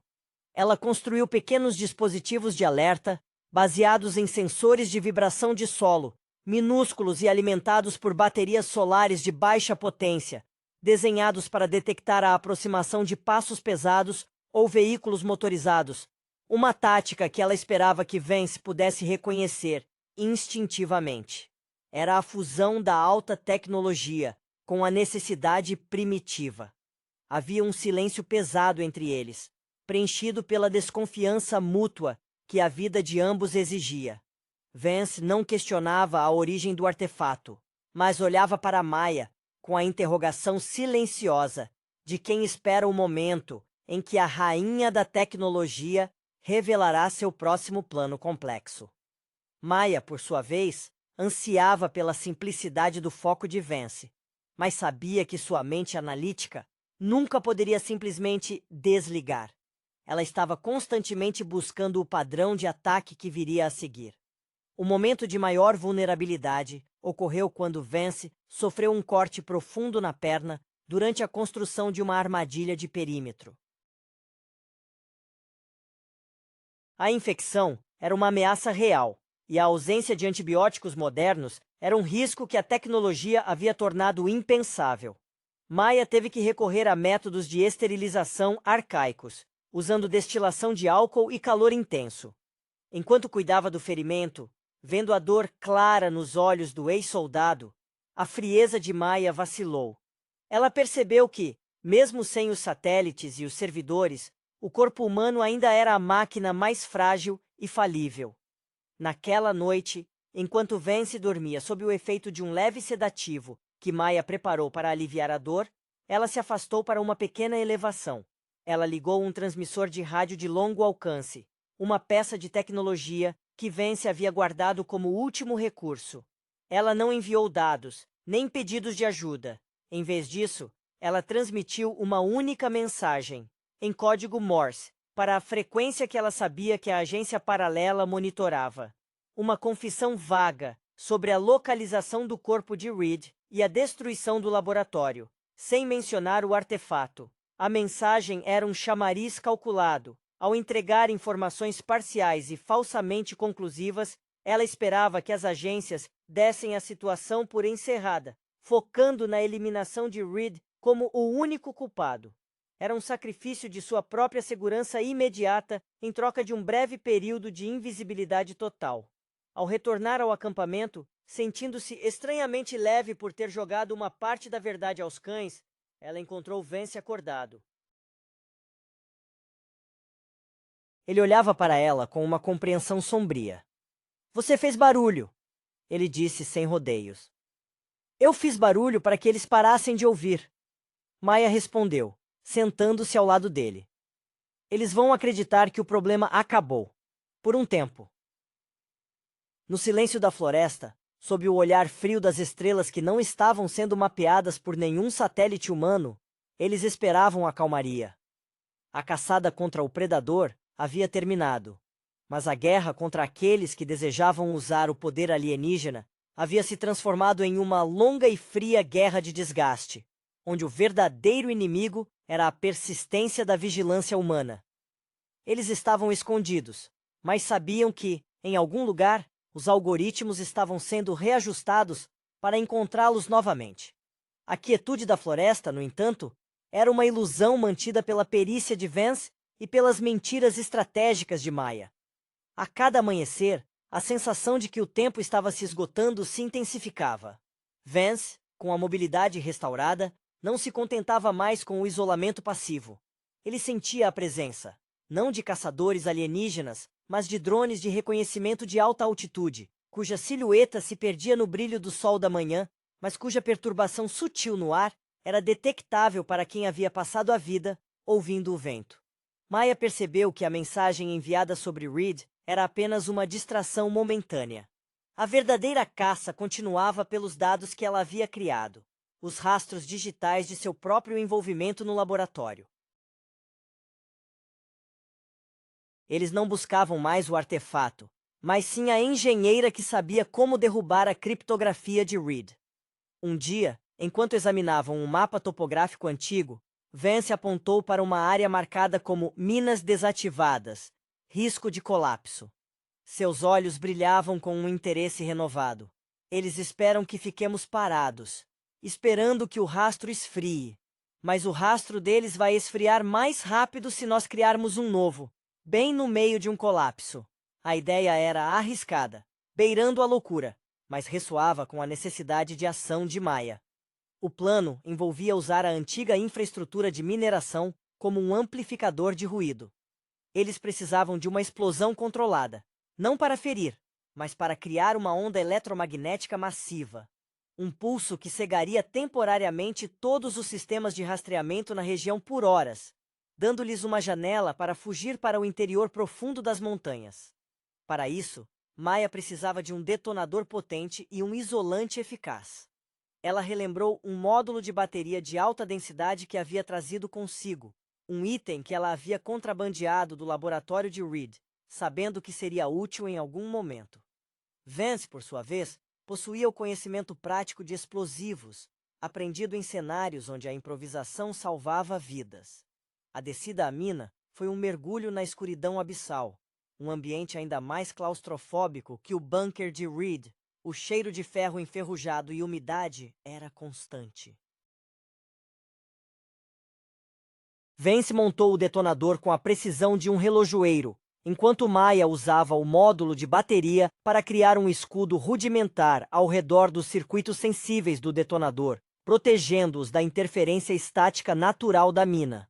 Ela construiu pequenos dispositivos de alerta, baseados em sensores de vibração de solo, minúsculos e alimentados por baterias solares de baixa potência, desenhados para detectar a aproximação de passos pesados ou veículos motorizados, uma tática que ela esperava que Vance pudesse reconhecer instintivamente. Era a fusão da alta tecnologia com a necessidade primitiva. Havia um silêncio pesado entre eles, preenchido pela desconfiança mútua que a vida de ambos exigia. Vance não questionava a origem do artefato, mas olhava para Maya com a interrogação silenciosa de quem espera o momento em que a rainha da tecnologia revelará seu próximo plano complexo. Maya, por sua vez, ansiava pela simplicidade do foco de Vance, mas sabia que sua mente analítica nunca poderia simplesmente desligar. Ela estava constantemente buscando o padrão de ataque que viria a seguir. O momento de maior vulnerabilidade ocorreu quando Vance sofreu um corte profundo na perna durante a construção de uma armadilha de perímetro. A infecção era uma ameaça real, e a ausência de antibióticos modernos era um risco que a tecnologia havia tornado impensável. Maya teve que recorrer a métodos de esterilização arcaicos, usando destilação de álcool e calor intenso. Enquanto cuidava do ferimento, vendo a dor clara nos olhos do ex-soldado, A frieza de Maya vacilou. Ela percebeu que, mesmo sem os satélites e os servidores, o corpo humano ainda era a máquina mais frágil e falível. Naquela noite, enquanto Vance dormia sob o efeito de um leve sedativo que Maya preparou para aliviar a dor, ela se afastou para uma pequena elevação. Ela ligou um transmissor de rádio de longo alcance, uma peça de tecnologia que Vance havia guardado como último recurso. Ela não enviou dados, nem pedidos de ajuda. Em vez disso, ela transmitiu uma única mensagem, em código Morse, para a frequência que ela sabia que a agência paralela monitorava. Uma confissão vaga sobre a localização do corpo de Reed e a destruição do laboratório, sem mencionar o artefato. A mensagem era um chamariz calculado. Ao entregar informações parciais e falsamente conclusivas, ela esperava que as agências dessem a situação por encerrada, focando na eliminação de Reed como o único culpado. Era um sacrifício de sua própria segurança imediata em troca de um breve período de invisibilidade total. Ao retornar ao acampamento, sentindo-se estranhamente leve por ter jogado uma parte da verdade aos cães, ela encontrou Vance acordado. Ele olhava para ela com uma compreensão sombria. Você fez barulho, ele disse sem rodeios. Eu fiz barulho para que eles parassem de ouvir. Maya respondeu, sentando-se ao lado dele. Eles vão acreditar que o problema acabou. Por um tempo. No silêncio da floresta, sob o olhar frio das estrelas que não estavam sendo mapeadas por nenhum satélite humano, eles esperavam a calmaria. A caçada contra o predador havia terminado, mas a guerra contra aqueles que desejavam usar o poder alienígena havia se transformado em uma longa e fria guerra de desgaste, onde o verdadeiro inimigo era a persistência da vigilância humana. Eles estavam escondidos, mas sabiam que, em algum lugar, os algoritmos estavam sendo reajustados para encontrá-los novamente. A quietude da floresta, no entanto, era uma ilusão mantida pela perícia de Vance e pelas mentiras estratégicas de Maya. A cada amanhecer, a sensação de que o tempo estava se esgotando se intensificava. Vance, com a mobilidade restaurada, não se contentava mais com o isolamento passivo. Ele sentia a presença, não de caçadores alienígenas, mas de drones de reconhecimento de alta altitude, cuja silhueta se perdia no brilho do sol da manhã, mas cuja perturbação sutil no ar era detectável para quem havia passado a vida ouvindo o vento. Maya percebeu que a mensagem enviada sobre Reed era apenas uma distração momentânea. A verdadeira caça continuava pelos dados que ela havia criado, os rastros digitais de seu próprio envolvimento no laboratório. Eles não buscavam mais o artefato, mas sim a engenheira que sabia como derrubar a criptografia de Reed. Um dia, enquanto examinavam um mapa topográfico antigo, Vance apontou para uma área marcada como Minas Desativadas, risco de colapso. Seus olhos brilhavam com um interesse renovado. Eles esperam que fiquemos parados, esperando que o rastro esfrie. Mas o rastro deles vai esfriar mais rápido se nós criarmos um novo, bem no meio de um colapso. A ideia era arriscada, beirando a loucura, mas ressoava com a necessidade de ação de Maya. O plano envolvia usar a antiga infraestrutura de mineração como um amplificador de ruído. Eles precisavam de uma explosão controlada, não para ferir, mas para criar uma onda eletromagnética massiva. Um pulso que cegaria temporariamente todos os sistemas de rastreamento na região por horas, dando-lhes uma janela para fugir para o interior profundo das montanhas. Para isso, Maya precisava de um detonador potente e um isolante eficaz. Ela relembrou um módulo de bateria de alta densidade que havia trazido consigo, um item que ela havia contrabandeado do laboratório de Reed, sabendo que seria útil em algum momento. Vance, por sua vez, possuía o conhecimento prático de explosivos, aprendido em cenários onde a improvisação salvava vidas. A descida à mina foi um mergulho na escuridão abissal, um ambiente ainda mais claustrofóbico que o bunker de Reed. O cheiro de ferro enferrujado e umidade era constante. Vance montou o detonador com a precisão de um relojoeiro, enquanto Maya usava o módulo de bateria para criar um escudo rudimentar ao redor dos circuitos sensíveis do detonador, protegendo-os da interferência estática natural da mina.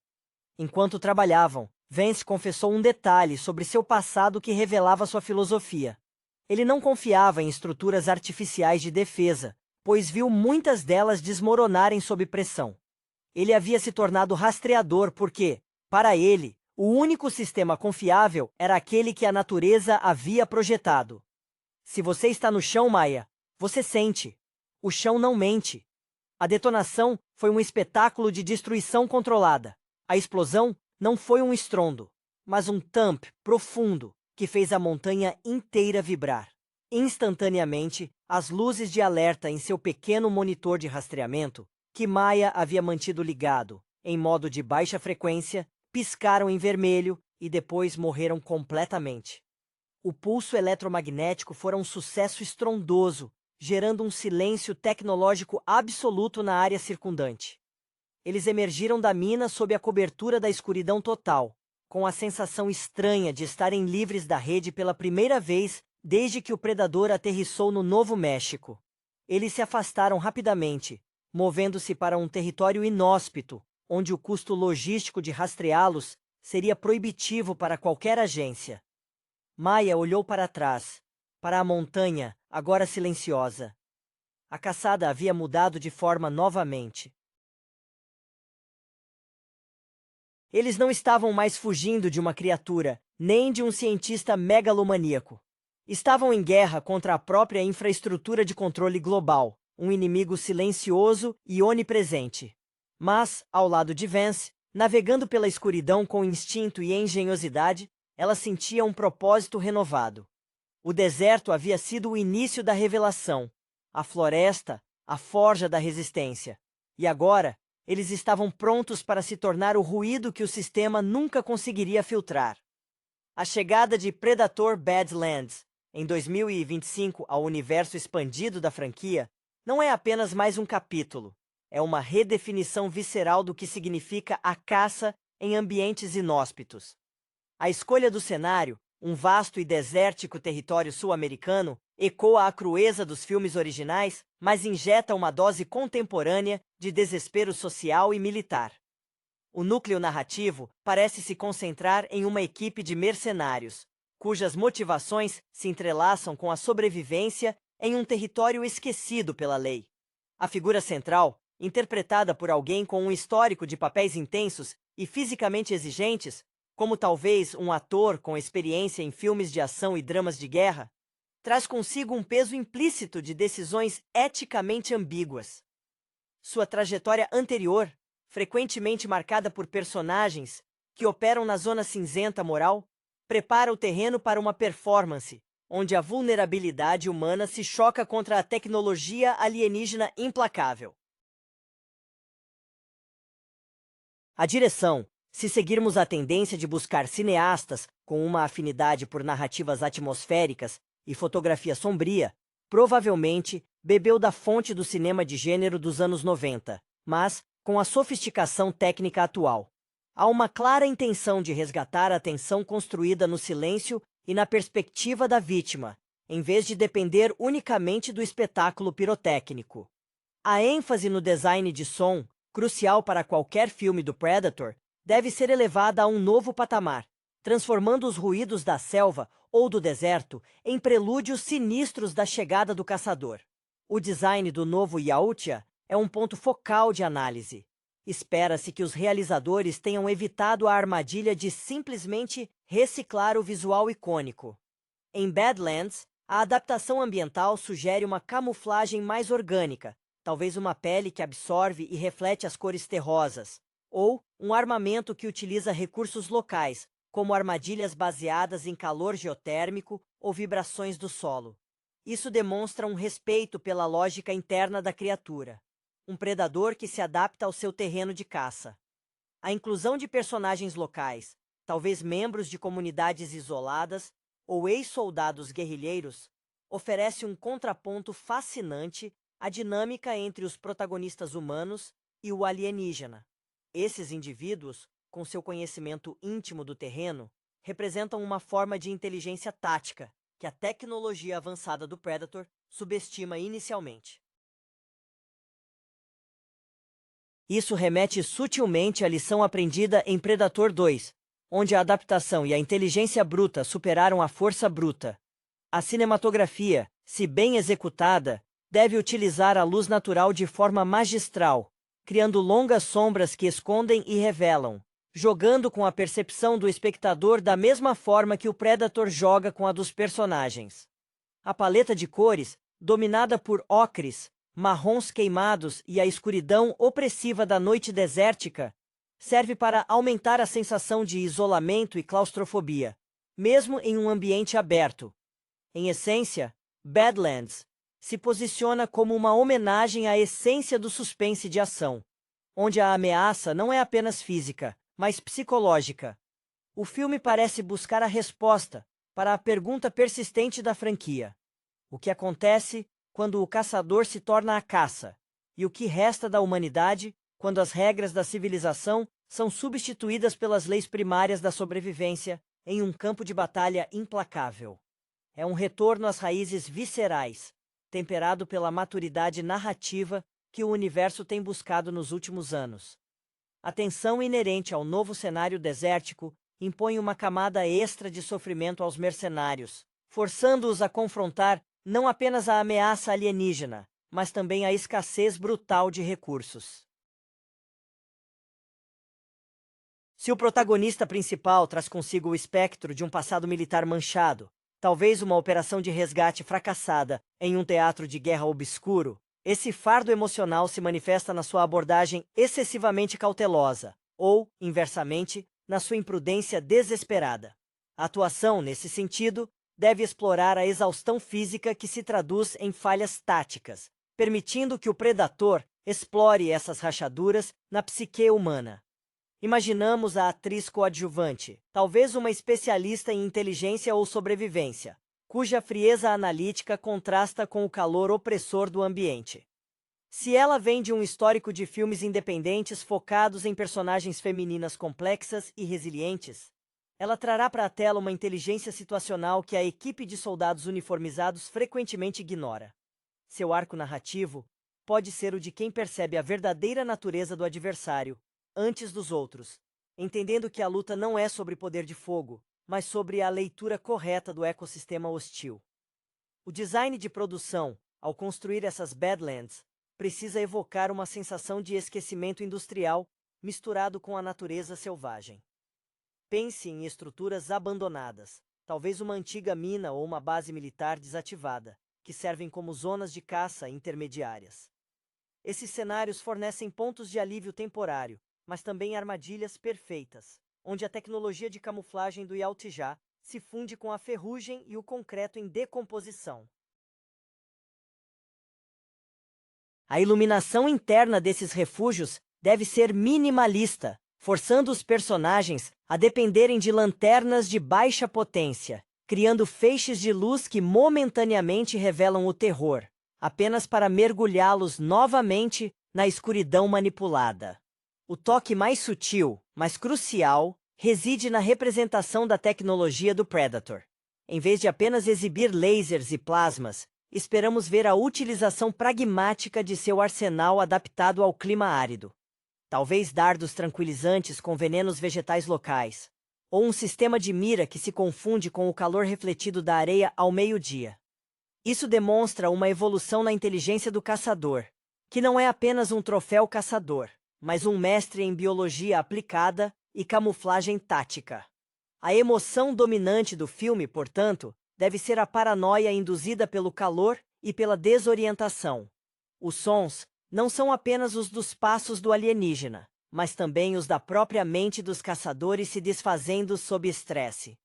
Enquanto trabalhavam, Vance confessou um detalhe sobre seu passado que revelava sua filosofia. Ele não confiava em estruturas artificiais de defesa, pois viu muitas delas desmoronarem sob pressão. Ele havia se tornado rastreador porque, para ele, o único sistema confiável era aquele que a natureza havia projetado. Se você está no chão, Maya, você sente. O chão não mente. A detonação foi um espetáculo de destruição controlada. A explosão não foi um estrondo, mas um thump profundo que fez a montanha inteira vibrar. Instantaneamente, as luzes de alerta em seu pequeno monitor de rastreamento, que Maya havia mantido ligado, em modo de baixa frequência, piscaram em vermelho e depois morreram completamente. O pulso eletromagnético fora um sucesso estrondoso, gerando um silêncio tecnológico absoluto na área circundante. Eles emergiram da mina sob a cobertura da escuridão total, com a sensação estranha de estarem livres da rede pela primeira vez desde que o predador aterrissou no Novo México. Eles se afastaram rapidamente, movendo-se para um território inóspito, onde o custo logístico de rastreá-los seria proibitivo para qualquer agência. Maya olhou para trás, para a montanha, agora silenciosa. A caçada havia mudado de forma novamente. Eles não estavam mais fugindo de uma criatura, nem de um cientista megalomaníaco. Estavam em guerra contra a própria infraestrutura de controle global, um inimigo silencioso e onipresente. Mas, ao lado de Vance, navegando pela escuridão com instinto e engenhosidade, ela sentia um propósito renovado. O deserto havia sido o início da revelação, a floresta, a forja da resistência. E agora, eles estavam prontos para se tornar o ruído que o sistema nunca conseguiria filtrar. A chegada de Predator Badlands, em 2025 ao universo expandido da franquia, não é apenas mais um capítulo. É uma redefinição visceral do que significa a caça em ambientes inóspitos. A escolha do cenário, um vasto e desértico território sul-americano, ecoa a crueza dos filmes originais, mas injeta uma dose contemporânea de desespero social e militar. O núcleo narrativo parece se concentrar em uma equipe de mercenários, cujas motivações se entrelaçam com a sobrevivência em um território esquecido pela lei. A figura central, interpretada por alguém com um histórico de papéis intensos e fisicamente exigentes, como talvez um ator com experiência em filmes de ação e dramas de guerra, traz consigo um peso implícito de decisões eticamente ambíguas. Sua trajetória anterior, frequentemente marcada por personagens que operam na zona cinzenta moral, prepara o terreno para uma performance, onde a vulnerabilidade humana se choca contra a tecnologia alienígena implacável. A direção, se seguirmos a tendência de buscar cineastas com uma afinidade por narrativas atmosféricas e fotografia sombria, provavelmente bebeu da fonte do cinema de gênero dos anos 90, mas com a sofisticação técnica atual. Há uma clara intenção de resgatar a tensão construída no silêncio e na perspectiva da vítima, em vez de depender unicamente do espetáculo pirotécnico. A ênfase no design de som, crucial para qualquer filme do Predator, deve ser elevada a um novo patamar, transformando os ruídos da selva ou do deserto em prelúdios sinistros da chegada do caçador. O design do novo Yautja é um ponto focal de análise. Espera-se que os realizadores tenham evitado a armadilha de simplesmente reciclar o visual icônico. Em Badlands, a adaptação ambiental sugere uma camuflagem mais orgânica, talvez uma pele que absorve e reflete as cores terrosas, ou um armamento que utiliza recursos locais, como armadilhas baseadas em calor geotérmico ou vibrações do solo. Isso demonstra um respeito pela lógica interna da criatura, um predador que se adapta ao seu terreno de caça. A inclusão de personagens locais, talvez membros de comunidades isoladas ou ex-soldados guerrilheiros, oferece um contraponto fascinante à dinâmica entre os protagonistas humanos e o alienígena. Esses indivíduos, com seu conhecimento íntimo do terreno, representam uma forma de inteligência tática que a tecnologia avançada do Predator subestima inicialmente. Isso remete sutilmente à lição aprendida em Predator 2, onde a adaptação e a inteligência bruta superaram a força bruta. A cinematografia, se bem executada, deve utilizar a luz natural de forma magistral, criando longas sombras que escondem e revelam, jogando com a percepção do espectador da mesma forma que o Predator joga com a dos personagens. A paleta de cores, dominada por ocres, marrons queimados e a escuridão opressiva da noite desértica, serve para aumentar a sensação de isolamento e claustrofobia, mesmo em um ambiente aberto. Em essência, Badlands se posiciona como uma homenagem à essência do suspense de ação, onde a ameaça não é apenas física, mas psicológica. O filme parece buscar a resposta para a pergunta persistente da franquia: o que acontece quando o caçador se torna a caça? E o que resta da humanidade quando as regras da civilização são substituídas pelas leis primárias da sobrevivência em um campo de batalha implacável? É um retorno às raízes viscerais, temperado pela maturidade narrativa que o universo tem buscado nos últimos anos. A tensão inerente ao novo cenário desértico impõe uma camada extra de sofrimento aos mercenários, forçando-os a confrontar não apenas a ameaça alienígena, mas também a escassez brutal de recursos. Se o protagonista principal traz consigo o espectro de um passado militar manchado, talvez uma operação de resgate fracassada em um teatro de guerra obscuro, esse fardo emocional se manifesta na sua abordagem excessivamente cautelosa, ou, inversamente, na sua imprudência desesperada. A atuação, nesse sentido, deve explorar a exaustão física que se traduz em falhas táticas, permitindo que o predador explore essas rachaduras na psique humana. Imaginamos a atriz coadjuvante, talvez uma especialista em inteligência ou sobrevivência, cuja frieza analítica contrasta com o calor opressor do ambiente. Se ela vem de um histórico de filmes independentes focados em personagens femininas complexas e resilientes, ela trará para a tela uma inteligência situacional que a equipe de soldados uniformizados frequentemente ignora. Seu arco narrativo pode ser o de quem percebe a verdadeira natureza do adversário antes dos outros, entendendo que a luta não é sobre poder de fogo, mas sobre a leitura correta do ecossistema hostil. O design de produção, ao construir essas Badlands, precisa evocar uma sensação de esquecimento industrial misturado com a natureza selvagem. Pense em estruturas abandonadas, talvez uma antiga mina ou uma base militar desativada, que servem como zonas de caça intermediárias. Esses cenários fornecem pontos de alívio temporário, mas também armadilhas perfeitas, onde a tecnologia de camuflagem do Yautja se funde com a ferrugem e o concreto em decomposição. A iluminação interna desses refúgios deve ser minimalista, forçando os personagens a dependerem de lanternas de baixa potência, criando feixes de luz que momentaneamente revelam o terror, apenas para mergulhá-los novamente na escuridão manipulada. O toque mais sutil, mas crucial, reside na representação da tecnologia do Predator. Em vez de apenas exibir lasers e plasmas, esperamos ver a utilização pragmática de seu arsenal adaptado ao clima árido. Talvez dardos tranquilizantes com venenos vegetais locais, ou um sistema de mira que se confunde com o calor refletido da areia ao meio-dia. Isso demonstra uma evolução na inteligência do caçador, que não é apenas um troféu caçador, mas um mestre em biologia aplicada e camuflagem tática. A emoção dominante do filme, portanto, deve ser a paranoia induzida pelo calor e pela desorientação. Os sons não são apenas os dos passos do alienígena, mas também os da própria mente dos caçadores se desfazendo sob estresse.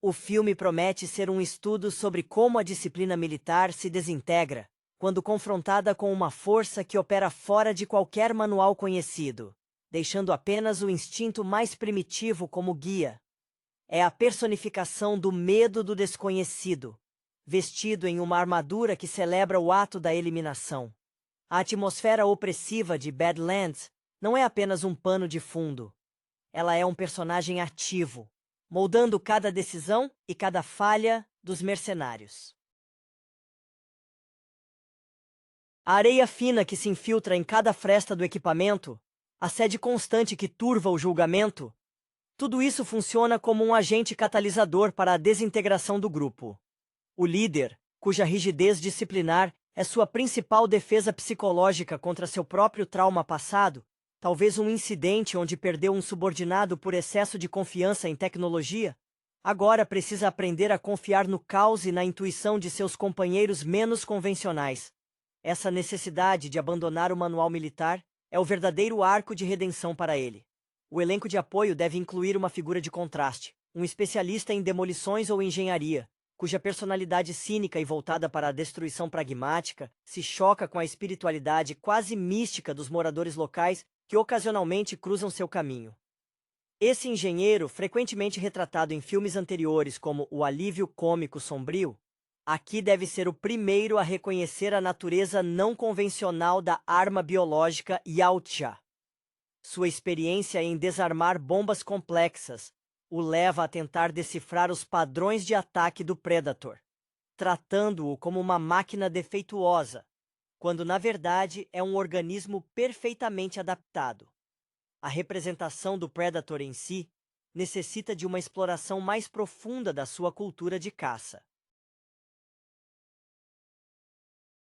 O filme promete ser um estudo sobre como a disciplina militar se desintegra quando confrontada com uma força que opera fora de qualquer manual conhecido, deixando apenas o instinto mais primitivo como guia. É a personificação do medo do desconhecido, vestido em uma armadura que celebra o ato da eliminação. A atmosfera opressiva de Badlands não é apenas um pano de fundo. Ela é um personagem ativo, moldando cada decisão e cada falha dos mercenários. A areia fina que se infiltra em cada fresta do equipamento, a sede constante que turva o julgamento, tudo isso funciona como um agente catalisador para a desintegração do grupo. O líder, cuja rigidez disciplinar é sua principal defesa psicológica contra seu próprio trauma passado, talvez um incidente onde perdeu um subordinado por excesso de confiança em tecnologia, agora precisa aprender a confiar no caos e na intuição de seus companheiros menos convencionais. Essa necessidade de abandonar o manual militar é o verdadeiro arco de redenção para ele. O elenco de apoio deve incluir uma figura de contraste, um especialista em demolições ou engenharia, cuja personalidade cínica e voltada para a destruição pragmática se choca com a espiritualidade quase mística dos moradores locais que ocasionalmente cruzam seu caminho. Esse engenheiro, frequentemente retratado em filmes anteriores como O Alívio Cômico Sombrio, aqui deve ser o primeiro a reconhecer a natureza não convencional da arma biológica Yautja. Sua experiência em desarmar bombas complexas o leva a tentar decifrar os padrões de ataque do Predator, tratando-o como uma máquina defeituosa, quando na verdade é um organismo perfeitamente adaptado. A representação do Predator em si necessita de uma exploração mais profunda da sua cultura de caça.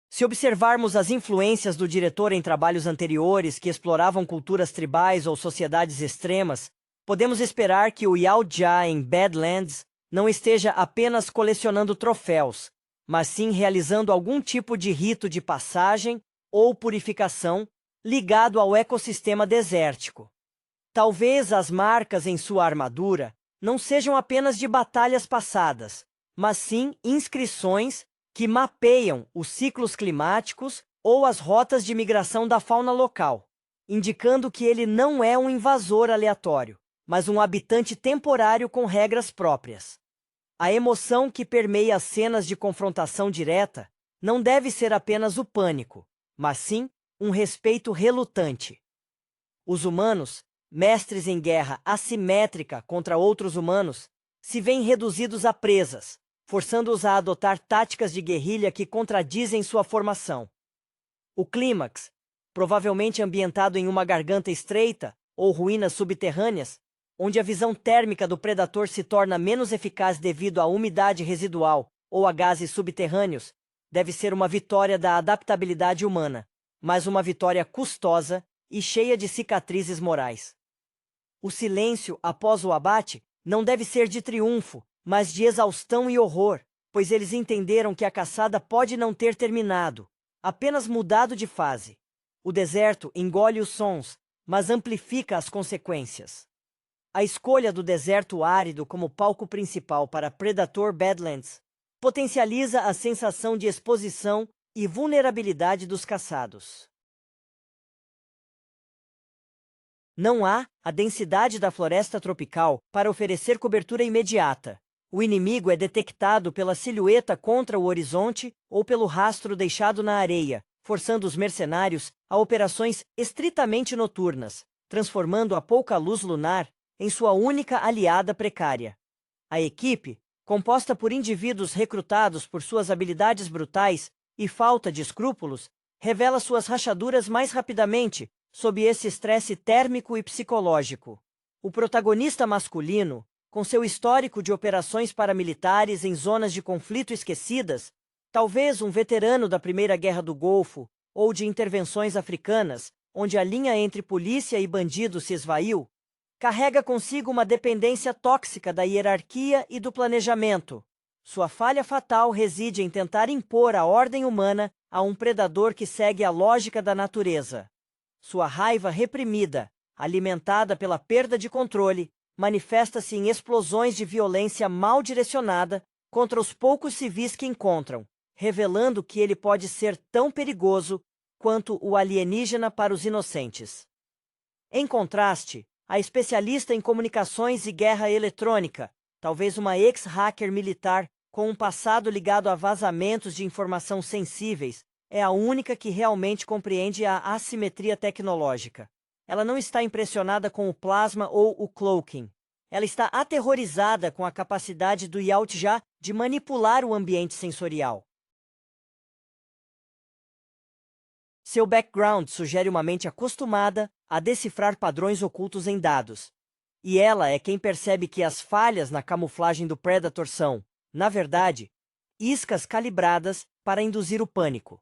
Se observarmos as influências do diretor em trabalhos anteriores que exploravam culturas tribais ou sociedades extremas, podemos esperar que o Yautja em Badlands não esteja apenas colecionando troféus, mas sim realizando algum tipo de rito de passagem ou purificação ligado ao ecossistema desértico. Talvez as marcas em sua armadura não sejam apenas de batalhas passadas, mas sim inscrições que mapeiam os ciclos climáticos ou as rotas de migração da fauna local, indicando que ele não é um invasor aleatório, mas um habitante temporário com regras próprias. A emoção que permeia as cenas de confrontação direta não deve ser apenas o pânico, mas sim um respeito relutante. Os humanos, mestres em guerra assimétrica contra outros humanos, se veem reduzidos a presas, forçando-os a adotar táticas de guerrilha que contradizem sua formação. O clímax, provavelmente ambientado em uma garganta estreita ou ruínas subterrâneas, onde a visão térmica do predador se torna menos eficaz devido à umidade residual ou a gases subterrâneos, deve ser uma vitória da adaptabilidade humana, mas uma vitória custosa e cheia de cicatrizes morais. O silêncio após o abate não deve ser de triunfo, mas de exaustão e horror, pois eles entenderam que a caçada pode não ter terminado, apenas mudado de fase. O deserto engole os sons, mas amplifica as consequências. A escolha do deserto árido como palco principal para Predator Badlands potencializa a sensação de exposição e vulnerabilidade dos caçados. Não há a densidade da floresta tropical para oferecer cobertura imediata. O inimigo é detectado pela silhueta contra o horizonte ou pelo rastro deixado na areia, forçando os mercenários a operações estritamente noturnas, transformando a pouca luz lunar em sua única aliada precária. A equipe, composta por indivíduos recrutados por suas habilidades brutais e falta de escrúpulos, revela suas rachaduras mais rapidamente sob esse estresse térmico e psicológico. O protagonista masculino, com seu histórico de operações paramilitares em zonas de conflito esquecidas, talvez um veterano da Primeira Guerra do Golfo ou de intervenções africanas, onde a linha entre polícia e bandido se esvaiu, carrega consigo uma dependência tóxica da hierarquia e do planejamento. Sua falha fatal reside em tentar impor a ordem humana a um predador que segue a lógica da natureza. Sua raiva reprimida, alimentada pela perda de controle, manifesta-se em explosões de violência mal direcionada contra os poucos civis que encontram, revelando que ele pode ser tão perigoso quanto o alienígena para os inocentes. Em contraste, a especialista em comunicações e guerra eletrônica, talvez uma ex-hacker militar com um passado ligado a vazamentos de informação sensíveis, é a única que realmente compreende a assimetria tecnológica. Ela não está impressionada com o plasma ou o cloaking, Ela está aterrorizada com a capacidade do Yautja de manipular o ambiente sensorial. Seu background sugere uma mente acostumada a decifrar padrões ocultos em dados. E ela é quem percebe que as falhas na camuflagem do Predator são, na verdade, iscas calibradas para induzir o pânico.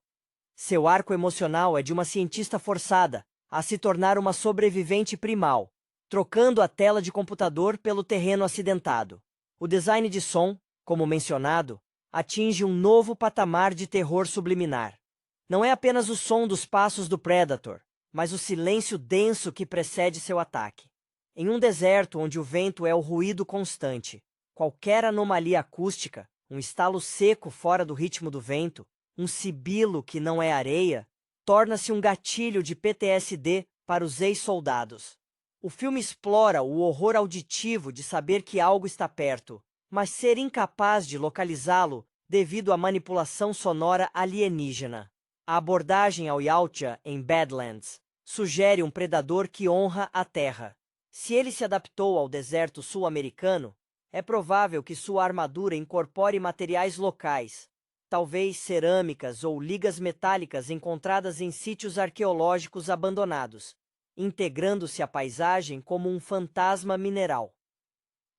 Seu arco emocional é de uma cientista forçada a se tornar uma sobrevivente primal, trocando a tela de computador pelo terreno acidentado. O design de som, como mencionado, atinge um novo patamar de terror subliminar. Não é apenas o som dos passos do Predator, mas o silêncio denso que precede seu ataque. Em um deserto onde o vento é o ruído constante, qualquer anomalia acústica, um estalo seco fora do ritmo do vento, um sibilo que não é areia, torna-se um gatilho de PTSD para os ex-soldados. O filme explora o horror auditivo de saber que algo está perto, mas ser incapaz de localizá-lo devido à manipulação sonora alienígena. A abordagem ao Yautja em Badlands sugere um predador que honra a terra. Se ele se adaptou ao deserto sul-americano, é provável que sua armadura incorpore materiais locais, talvez cerâmicas ou ligas metálicas encontradas em sítios arqueológicos abandonados, integrando-se à paisagem como um fantasma mineral.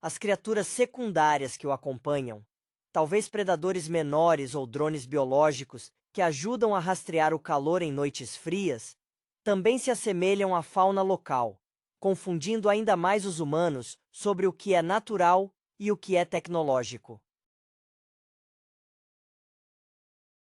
As criaturas secundárias que o acompanham, talvez predadores menores ou drones biológicos que ajudam a rastrear o calor em noites frias, também se assemelham à fauna local, confundindo ainda mais os humanos sobre o que é natural e o que é tecnológico.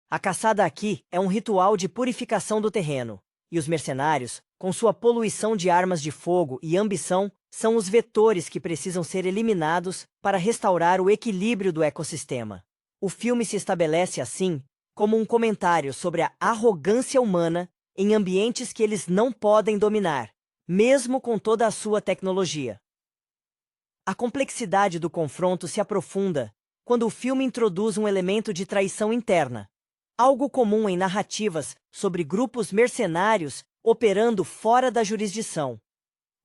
A caçada aqui é um ritual de purificação do terreno, e os mercenários, com sua poluição de armas de fogo e ambição, são os vetores que precisam ser eliminados para restaurar o equilíbrio do ecossistema. O filme se estabelece, assim, como um comentário sobre a arrogância humana em ambientes que eles não podem dominar, mesmo com toda a sua tecnologia. A complexidade do confronto se aprofunda quando o filme introduz um elemento de traição interna, algo comum em narrativas sobre grupos mercenários operando fora da jurisdição.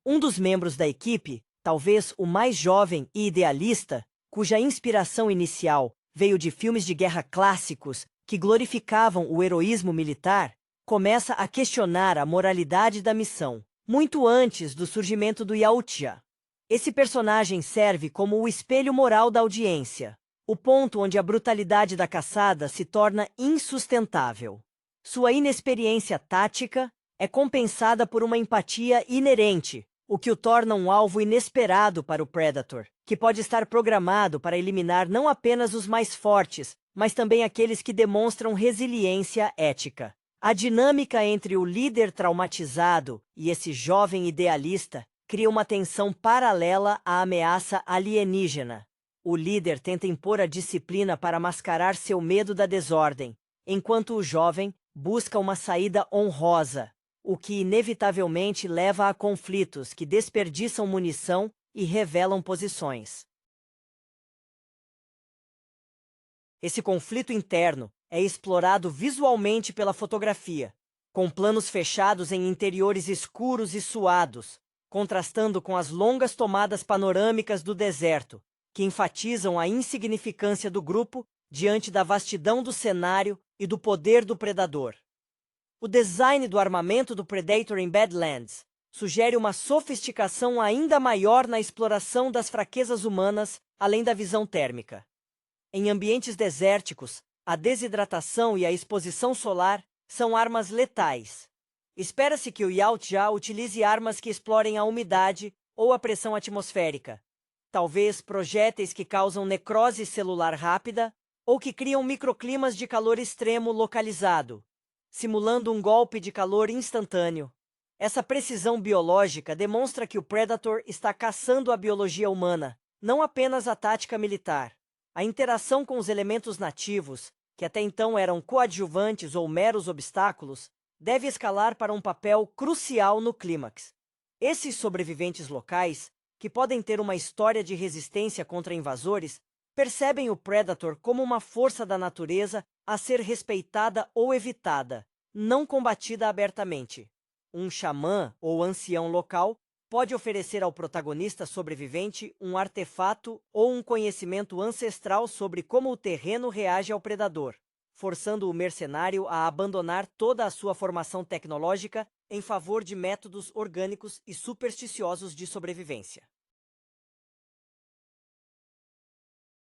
Um dos membros da equipe, talvez o mais jovem e idealista, cuja inspiração inicial veio de filmes de guerra clássicos que glorificavam o heroísmo militar, começa a questionar a moralidade da missão, muito antes do surgimento do Yautja. Esse personagem serve como o espelho moral da audiência, o ponto onde a brutalidade da caçada se torna insustentável. Sua inexperiência tática é compensada por uma empatia inerente, o que o torna um alvo inesperado para o Predator, que pode estar programado para eliminar não apenas os mais fortes, mas também aqueles que demonstram resiliência ética. A dinâmica entre o líder traumatizado e esse jovem idealista cria uma tensão paralela à ameaça alienígena. O líder tenta impor a disciplina para mascarar seu medo da desordem, enquanto o jovem busca uma saída honrosa, o que inevitavelmente leva a conflitos que desperdiçam munição e revelam posições. Esse conflito interno é explorado visualmente pela fotografia, com planos fechados em interiores escuros e suados, contrastando com as longas tomadas panorâmicas do deserto, que enfatizam a insignificância do grupo diante da vastidão do cenário e do poder do predador. O design do armamento do Predator em Badlands sugere uma sofisticação ainda maior na exploração das fraquezas humanas, além da visão térmica. Em ambientes desérticos, a desidratação e a exposição solar são armas letais. Espera-se que o Yautja utilize armas que explorem a umidade ou a pressão atmosférica, talvez projéteis que causam necrose celular rápida ou que criam microclimas de calor extremo localizado, simulando um golpe de calor instantâneo. Essa precisão biológica demonstra que o Predator está caçando a biologia humana, não apenas a tática militar. A interação com os elementos nativos, que até então eram coadjuvantes ou meros obstáculos, deve escalar para um papel crucial no clímax. Esses sobreviventes locais, que podem ter uma história de resistência contra invasores, percebem o Predator como uma força da natureza a ser respeitada ou evitada, não combatida abertamente. Um xamã ou ancião local pode oferecer ao protagonista sobrevivente um artefato ou um conhecimento ancestral sobre como o terreno reage ao predador, forçando o mercenário a abandonar toda a sua formação tecnológica em favor de métodos orgânicos e supersticiosos de sobrevivência.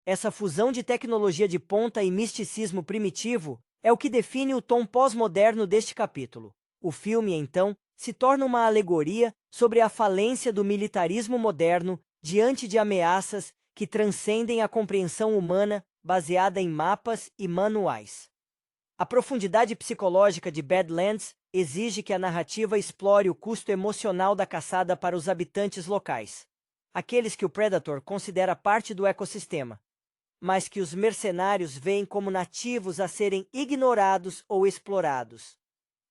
Essa fusão de tecnologia de ponta e misticismo primitivo é o que define o tom pós-moderno deste capítulo. O filme, então, se torna uma alegoria sobre a falência do militarismo moderno diante de ameaças que transcendem a compreensão humana baseada em mapas e manuais. A profundidade psicológica de Badlands exige que a narrativa explore o custo emocional da caçada para os habitantes locais, aqueles que o Predator considera parte do ecossistema, mas que os mercenários veem como nativos a serem ignorados ou explorados.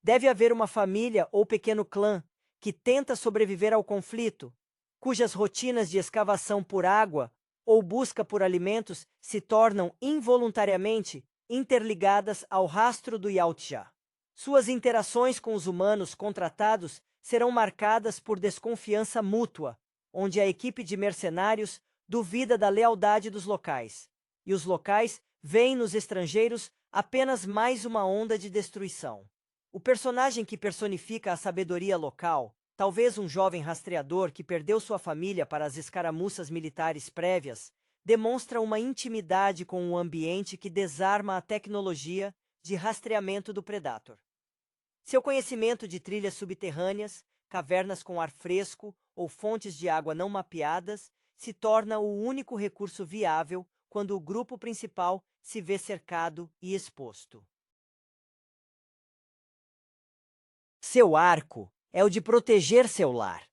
Deve haver uma família ou pequeno clã que tenta sobreviver ao conflito, cujas rotinas de escavação por água ou busca por alimentos se tornam involuntariamente interligadas ao rastro do Yautja. Suas interações com os humanos contratados serão marcadas por desconfiança mútua, onde a equipe de mercenários duvida da lealdade dos locais, e os locais veem nos estrangeiros apenas mais uma onda de destruição. O personagem que personifica a sabedoria local, talvez um jovem rastreador que perdeu sua família para as escaramuças militares prévias, demonstra uma intimidade com o ambiente que desarma a tecnologia de rastreamento do Predator. Seu conhecimento de trilhas subterrâneas, cavernas com ar fresco ou fontes de água não mapeadas se torna o único recurso viável quando o grupo principal se vê cercado e exposto. Seu arco é o de proteger seu lar,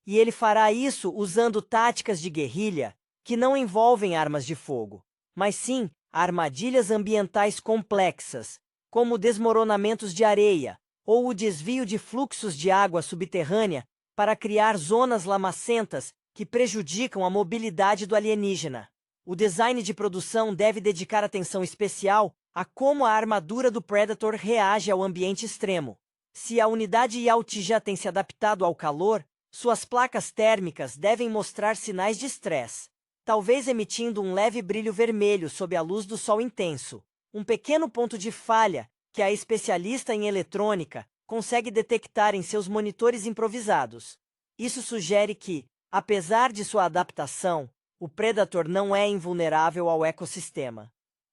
e ele fará isso usando táticas de guerrilha que não envolvem armas de fogo, mas sim armadilhas ambientais complexas, como desmoronamentos de areia ou o desvio de fluxos de água subterrânea para criar zonas lamacentas que prejudicam a mobilidade do alienígena. O design de produção deve dedicar atenção especial a como a armadura do Predator reage ao ambiente extremo. Se a unidade Yautja tem se adaptado ao calor, suas placas térmicas devem mostrar sinais de estresse, talvez emitindo um leve brilho vermelho sob a luz do sol intenso, um pequeno ponto de falha que a especialista em eletrônica consegue detectar em seus monitores improvisados. Isso sugere que, apesar de sua adaptação, o Predator não é invulnerável ao ecossistema.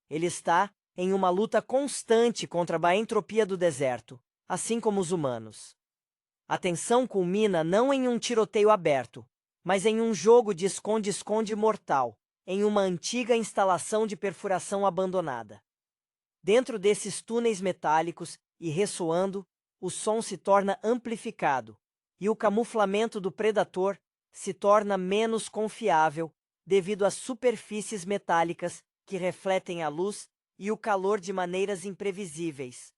Ele está em uma luta constante contra a entropia do deserto, assim como os humanos. A tensão culmina não em um tiroteio aberto, mas em um jogo de esconde-esconde mortal, em uma antiga instalação de perfuração abandonada. Dentro desses túneis metálicos e ressoando, o som se torna amplificado, e o camuflamento do Predator se torna menos confiável devido às superfícies metálicas que refletem a luz e o calor de maneiras imprevisíveis.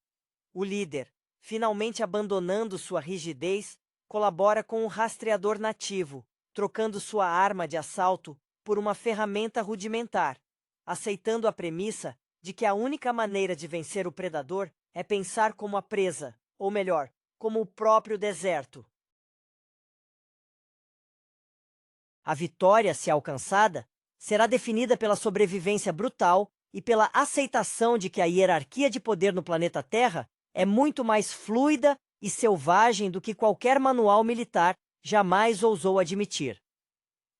O líder, finalmente abandonando sua rigidez, colabora com o rastreador nativo, trocando sua arma de assalto por uma ferramenta rudimentar, aceitando a premissa de que a única maneira de vencer o predador é pensar como a presa, ou melhor, como o próprio deserto. A vitória, se alcançada, será definida pela sobrevivência brutal e pela aceitação de que a hierarquia de poder no planeta Terra é muito mais fluida e selvagem do que qualquer manual militar jamais ousou admitir.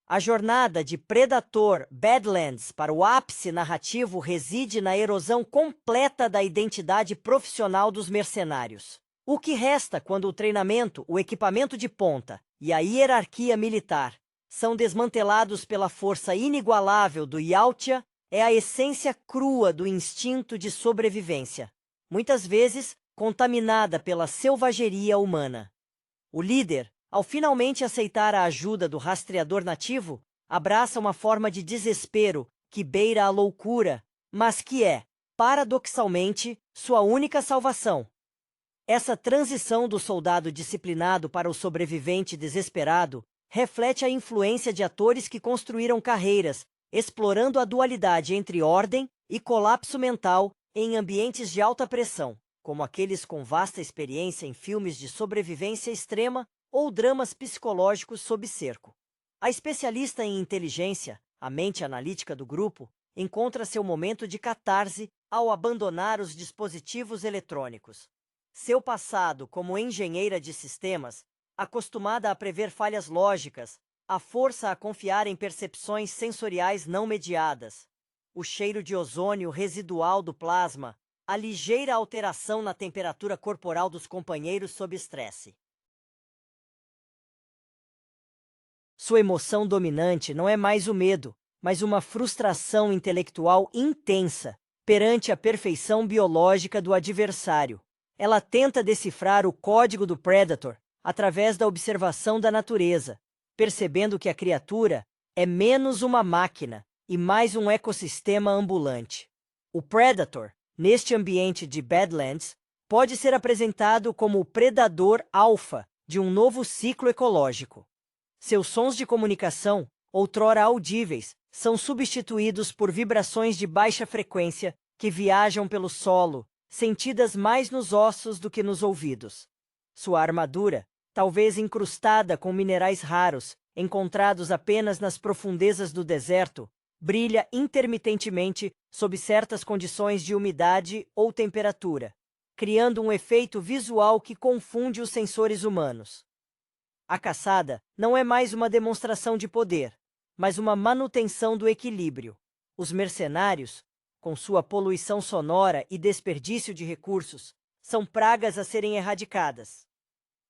A jornada de Predator Badlands para o ápice narrativo reside na erosão completa da identidade profissional dos mercenários. O que resta quando o treinamento, o equipamento de ponta e a hierarquia militar são desmantelados pela força inigualável do Yautja é a essência crua do instinto de sobrevivência, muitas vezes contaminada pela selvageria humana. O líder, ao finalmente aceitar a ajuda do rastreador nativo, abraça uma forma de desespero que beira a loucura, mas que é, paradoxalmente, sua única salvação. Essa transição do soldado disciplinado para o sobrevivente desesperado reflete a influência de atores que construíram carreiras, explorando a dualidade entre ordem e colapso mental em ambientes de alta pressão, como aqueles com vasta experiência em filmes de sobrevivência extrema ou dramas psicológicos sob cerco. A especialista em inteligência, a mente analítica do grupo, encontra seu momento de catarse ao abandonar os dispositivos eletrônicos. Seu passado como engenheira de sistemas, acostumada a prever falhas lógicas, a força a confiar em percepções sensoriais não mediadas, o cheiro de ozônio residual do plasma, a ligeira alteração na temperatura corporal dos companheiros sob estresse. Sua emoção dominante não é mais o medo, mas uma frustração intelectual intensa perante a perfeição biológica do adversário. Ela tenta decifrar o código do Predator através da observação da natureza, percebendo que a criatura é menos uma máquina e mais um ecossistema ambulante. O Predator, neste ambiente de Badlands, pode ser apresentado como o predador alfa de um novo ciclo ecológico. Seus sons de comunicação, outrora audíveis, são substituídos por vibrações de baixa frequência que viajam pelo solo, sentidas mais nos ossos do que nos ouvidos. Sua armadura, talvez incrustada com minerais raros, encontrados apenas nas profundezas do deserto, brilha intermitentemente sob certas condições de umidade ou temperatura, criando um efeito visual que confunde os sensores humanos. A caçada não é mais uma demonstração de poder, mas uma manutenção do equilíbrio. Os mercenários, com sua poluição sonora e desperdício de recursos, são pragas a serem erradicadas.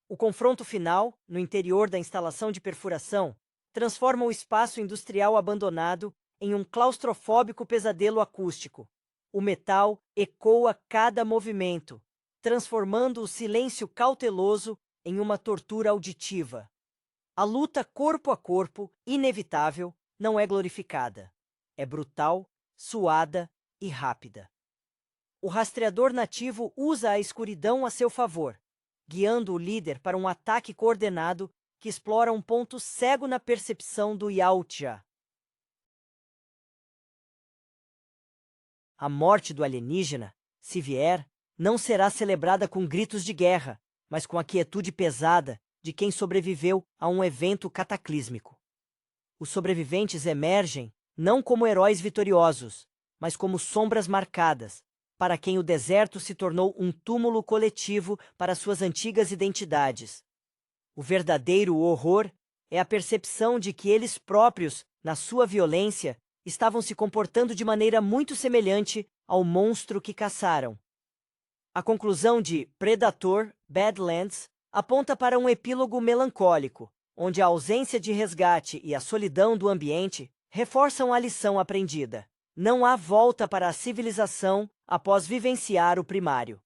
O confronto final, no interior da instalação de perfuração, transforma o espaço industrial abandonado em um claustrofóbico pesadelo acústico. O metal ecoa cada movimento, transformando o silêncio cauteloso em uma tortura auditiva. A luta corpo a corpo, inevitável, não é glorificada. É brutal, suada e rápida. O rastreador nativo usa a escuridão a seu favor, guiando o líder para um ataque coordenado que explora um ponto cego na percepção do Yautja. A morte do alienígena, se vier, não será celebrada com gritos de guerra, mas com a quietude pesada de quem sobreviveu a um evento cataclísmico. Os sobreviventes emergem não como heróis vitoriosos, mas como sombras marcadas, para quem o deserto se tornou um túmulo coletivo para suas antigas identidades. O verdadeiro horror é a percepção de que eles próprios, na sua violência, estavam se comportando de maneira muito semelhante ao monstro que caçaram. A conclusão de Predator, Badlands aponta para um epílogo melancólico, onde a ausência de resgate e a solidão do ambiente reforçam a lição aprendida. Não há volta para a civilização após vivenciar o primário.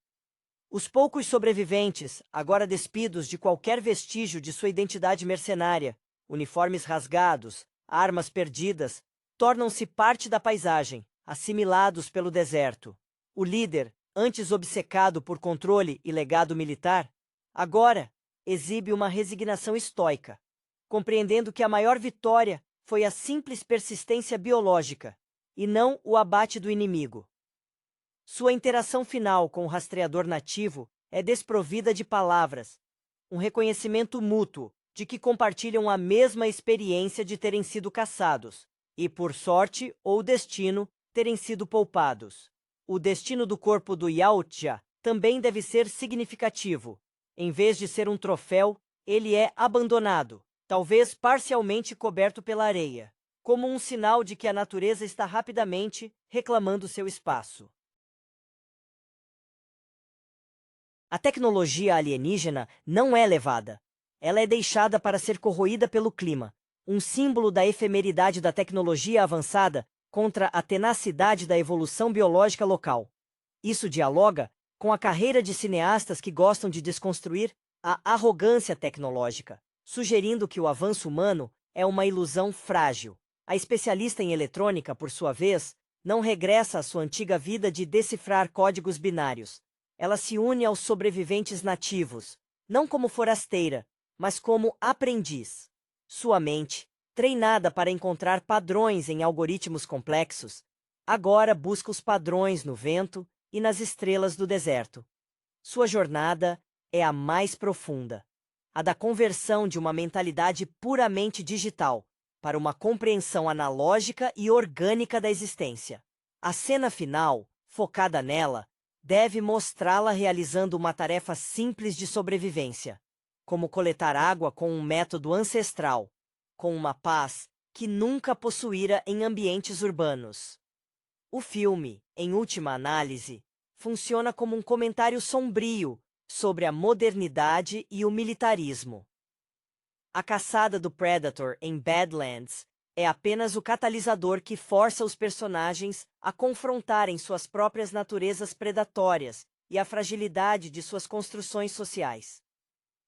Os poucos sobreviventes, agora despidos de qualquer vestígio de sua identidade mercenária, uniformes rasgados, armas perdidas, tornam-se parte da paisagem, assimilados pelo deserto. O líder, antes obcecado por controle e legado militar, agora exibe uma resignação estoica, compreendendo que a maior vitória foi a simples persistência biológica, e não o abate do inimigo. Sua interação final com o rastreador nativo é desprovida de palavras, um reconhecimento mútuo de que compartilham a mesma experiência de terem sido caçados, e por sorte ou destino, terem sido poupados. O destino do corpo do Yautja também deve ser significativo. Em vez de ser um troféu, ele é abandonado, talvez parcialmente coberto pela areia, como um sinal de que a natureza está rapidamente reclamando seu espaço. A tecnologia alienígena não é levada. Ela é deixada para ser corroída pelo clima, um símbolo da efemeridade da tecnologia avançada contra a tenacidade da evolução biológica local. Isso dialoga com a carreira de cineastas que gostam de desconstruir a arrogância tecnológica, sugerindo que o avanço humano é uma ilusão frágil. A especialista em eletrônica, por sua vez, não regressa à sua antiga vida de decifrar códigos binários. Ela se une aos sobreviventes nativos, não como forasteira, mas como aprendiz. Sua mente, treinada para encontrar padrões em algoritmos complexos, agora busca os padrões no vento e nas estrelas do deserto. Sua jornada é a mais profunda. a da conversão de uma mentalidade puramente digital para uma compreensão analógica e orgânica da existência. A cena final, focada nela, deve mostrá-la realizando uma tarefa simples de sobrevivência, como coletar água com um método ancestral, com uma paz que nunca possuíra em ambientes urbanos. O filme, em última análise, funciona como um comentário sombrio sobre a modernidade e o militarismo. A caçada do Predator em Badlands é apenas o catalisador que força os personagens a confrontarem suas próprias naturezas predatórias e a fragilidade de suas construções sociais.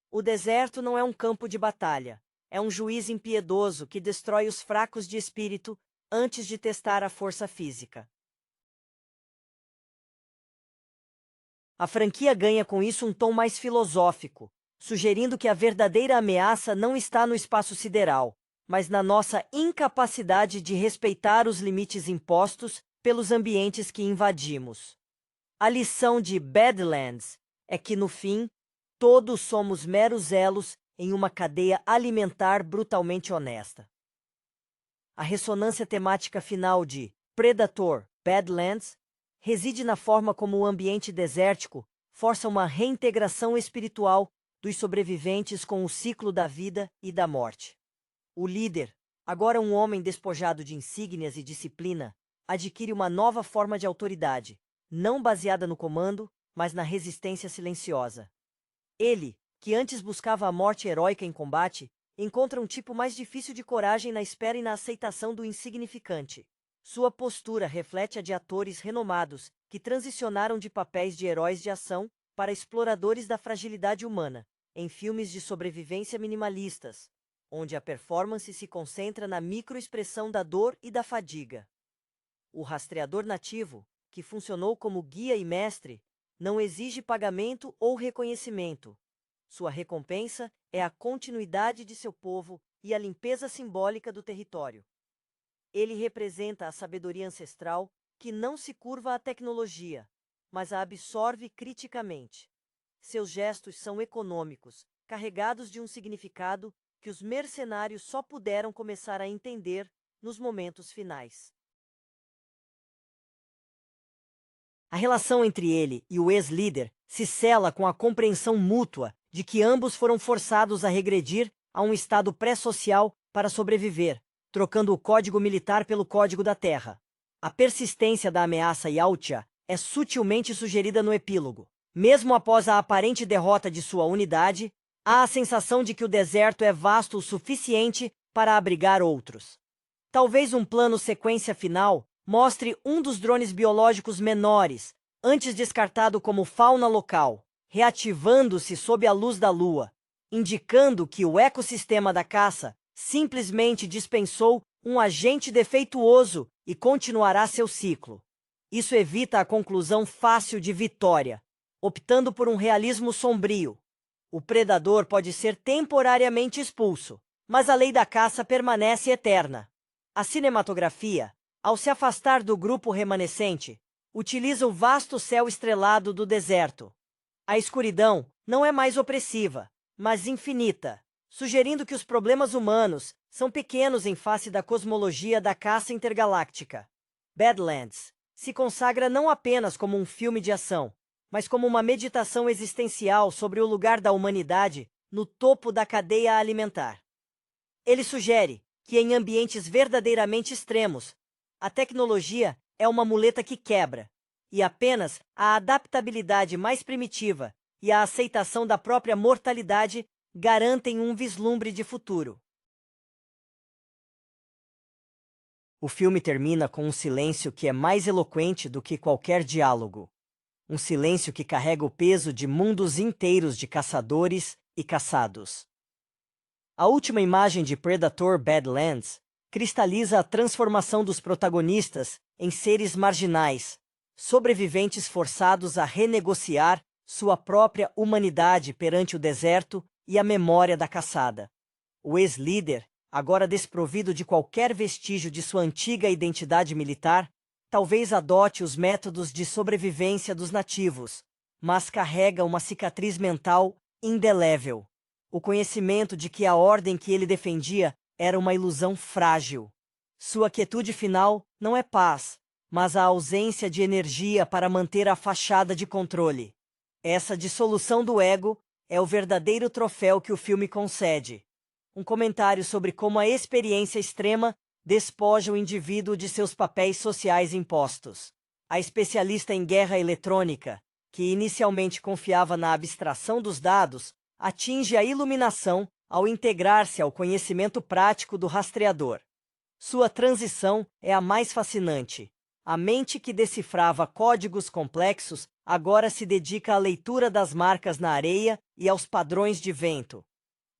O deserto não é um campo de batalha, é um juiz impiedoso que destrói os fracos de espírito antes de testar a força física. A franquia ganha com isso um tom mais filosófico, sugerindo que a verdadeira ameaça não está no espaço sideral, mas na nossa incapacidade de respeitar os limites impostos pelos ambientes que invadimos. A lição de Badlands é que, no fim, todos somos meros elos em uma cadeia alimentar brutalmente honesta. A ressonância temática final de Predator, Badlands reside na forma como o ambiente desértico força uma reintegração espiritual dos sobreviventes com o ciclo da vida e da morte. O líder, agora um homem despojado de insígnias e disciplina, adquire uma nova forma de autoridade, não baseada no comando, mas na resistência silenciosa. Ele, que antes buscava a morte heróica em combate, encontra um tipo mais difícil de coragem na espera e na aceitação do insignificante. Sua postura reflete a de atores renomados que transicionaram de papéis de heróis de ação para exploradores da fragilidade humana, em filmes de sobrevivência minimalistas, onde a performance se concentra na microexpressão da dor e da fadiga. O rastreador nativo, que funcionou como guia e mestre, não exige pagamento ou reconhecimento. Sua recompensa é a continuidade de seu povo e a limpeza simbólica do território. Ele representa a sabedoria ancestral que não se curva à tecnologia, mas a absorve criticamente. Seus gestos são econômicos, carregados de um significado que os mercenários só puderam começar a entender nos momentos finais. A relação entre ele e o ex-líder se sela com a compreensão mútua de que ambos foram forçados a regredir a um estado pré-social para sobreviver, trocando o código militar pelo código da terra. A persistência da ameaça Yautja é sutilmente sugerida no epílogo. Mesmo após a aparente derrota de sua unidade, há a sensação de que o deserto é vasto o suficiente para abrigar outros. Talvez um plano sequência final mostre um dos drones biológicos menores, antes descartado como fauna local, reativando-se sob a luz da lua, indicando que o ecossistema da caça simplesmente dispensou um agente defeituoso e continuará seu ciclo. Isso evita a conclusão fácil de vitória, optando por um realismo sombrio. O predador pode ser temporariamente expulso, mas a lei da caça permanece eterna. A cinematografia, ao se afastar do grupo remanescente, utiliza o vasto céu estrelado do deserto. A escuridão não é mais opressiva, mas infinita, sugerindo que os problemas humanos são pequenos em face da cosmologia da caça intergaláctica. Badlands se consagra não apenas como um filme de ação, mas como uma meditação existencial sobre o lugar da humanidade no topo da cadeia alimentar. Ele sugere que em ambientes verdadeiramente extremos, a tecnologia é uma muleta que quebra, e apenas a adaptabilidade mais primitiva e a aceitação da própria mortalidade garantem um vislumbre de futuro. O filme termina com um silêncio que é mais eloquente do que qualquer diálogo. Um silêncio que carrega o peso de mundos inteiros de caçadores e caçados. A última imagem de Predator Badlands cristaliza a transformação dos protagonistas em seres marginais, sobreviventes forçados a renegociar sua própria humanidade perante o deserto e a memória da caçada. O ex-líder, agora desprovido de qualquer vestígio de sua antiga identidade militar, talvez adote os métodos de sobrevivência dos nativos, mas carrega uma cicatriz mental indelével. o conhecimento de que a ordem que ele defendia era uma ilusão frágil. Sua quietude final não é paz, mas a ausência de energia para manter a fachada de controle. Essa dissolução do ego é o verdadeiro troféu que o filme concede. Um comentário sobre como a experiência extrema despoja o indivíduo de seus papéis sociais impostos. A especialista em guerra eletrônica, que inicialmente confiava na abstração dos dados, atinge a iluminação ao integrar-se ao conhecimento prático do rastreador. Sua transição é a mais fascinante. A mente que decifrava códigos complexos agora se dedica à leitura das marcas na areia e aos padrões de vento.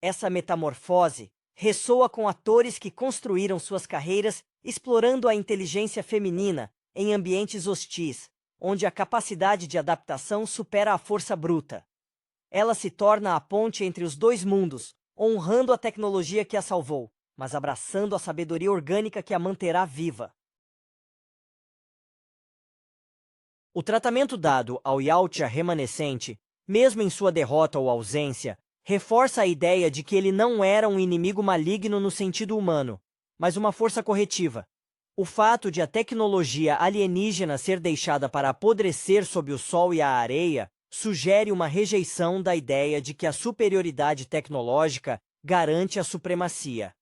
Essa metamorfose ressoa com atores que construíram suas carreiras explorando a inteligência feminina em ambientes hostis, onde a capacidade de adaptação supera a força bruta. Ela se torna a ponte entre os dois mundos, honrando a tecnologia que a salvou, mas abraçando a sabedoria orgânica que a manterá viva. O tratamento dado ao Yautja remanescente, mesmo em sua derrota ou ausência, reforça a ideia de que ele não era um inimigo maligno no sentido humano, mas uma força corretiva. O fato de a tecnologia alienígena ser deixada para apodrecer sob o sol e a areia sugere uma rejeição da ideia de que a superioridade tecnológica garante a supremacia.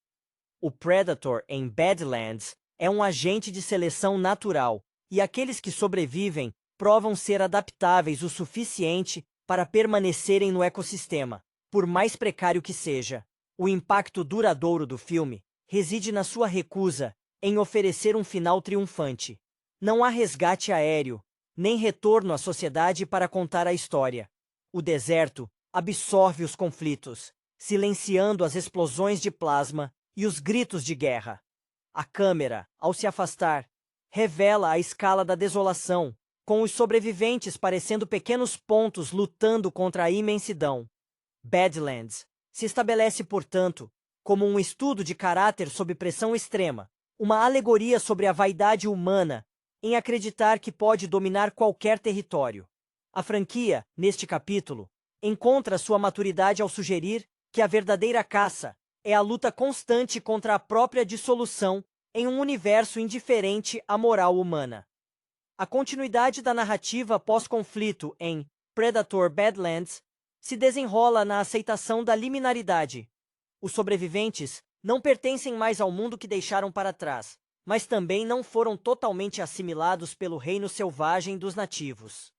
O Predator em Badlands é um agente de seleção natural, e aqueles que sobrevivem provam ser adaptáveis o suficiente para permanecerem no ecossistema, por mais precário que seja. O impacto duradouro do filme reside na sua recusa em oferecer um final triunfante. Não há resgate aéreo, nem retorno à sociedade para contar a história. O deserto absorve os conflitos, silenciando as explosões de plasma e os gritos de guerra. A câmera, ao se afastar, revela a escala da desolação, com os sobreviventes parecendo pequenos pontos lutando contra a imensidão. Badlands se estabelece, portanto, como um estudo de caráter sob pressão extrema, uma alegoria sobre a vaidade humana em acreditar que pode dominar qualquer território. A franquia, neste capítulo, encontra sua maturidade ao sugerir que a verdadeira caça é a luta constante contra a própria dissolução em um universo indiferente à moral humana. A continuidade da narrativa pós-conflito em Predator Badlands se desenrola na aceitação da liminaridade. Os sobreviventes não pertencem mais ao mundo que deixaram para trás, mas também não foram totalmente assimilados pelo reino selvagem dos nativos.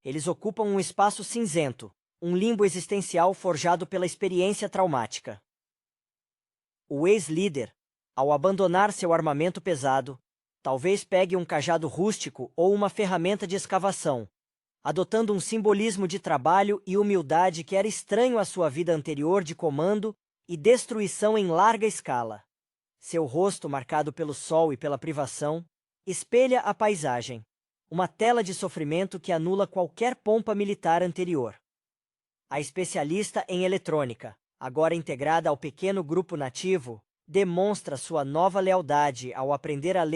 Eles ocupam um espaço cinzento, um limbo existencial forjado pela experiência traumática. O ex-líder, ao abandonar seu armamento pesado, talvez pegue um cajado rústico ou uma ferramenta de escavação, adotando um simbolismo de trabalho e humildade que era estranho à sua vida anterior de comando e destruição em larga escala. Seu rosto, marcado pelo sol e pela privação, espelha a paisagem, uma tela de sofrimento que anula qualquer pompa militar anterior. A especialista em eletrônica, agora integrada ao pequeno grupo nativo, demonstra sua nova lealdade ao aprender a ler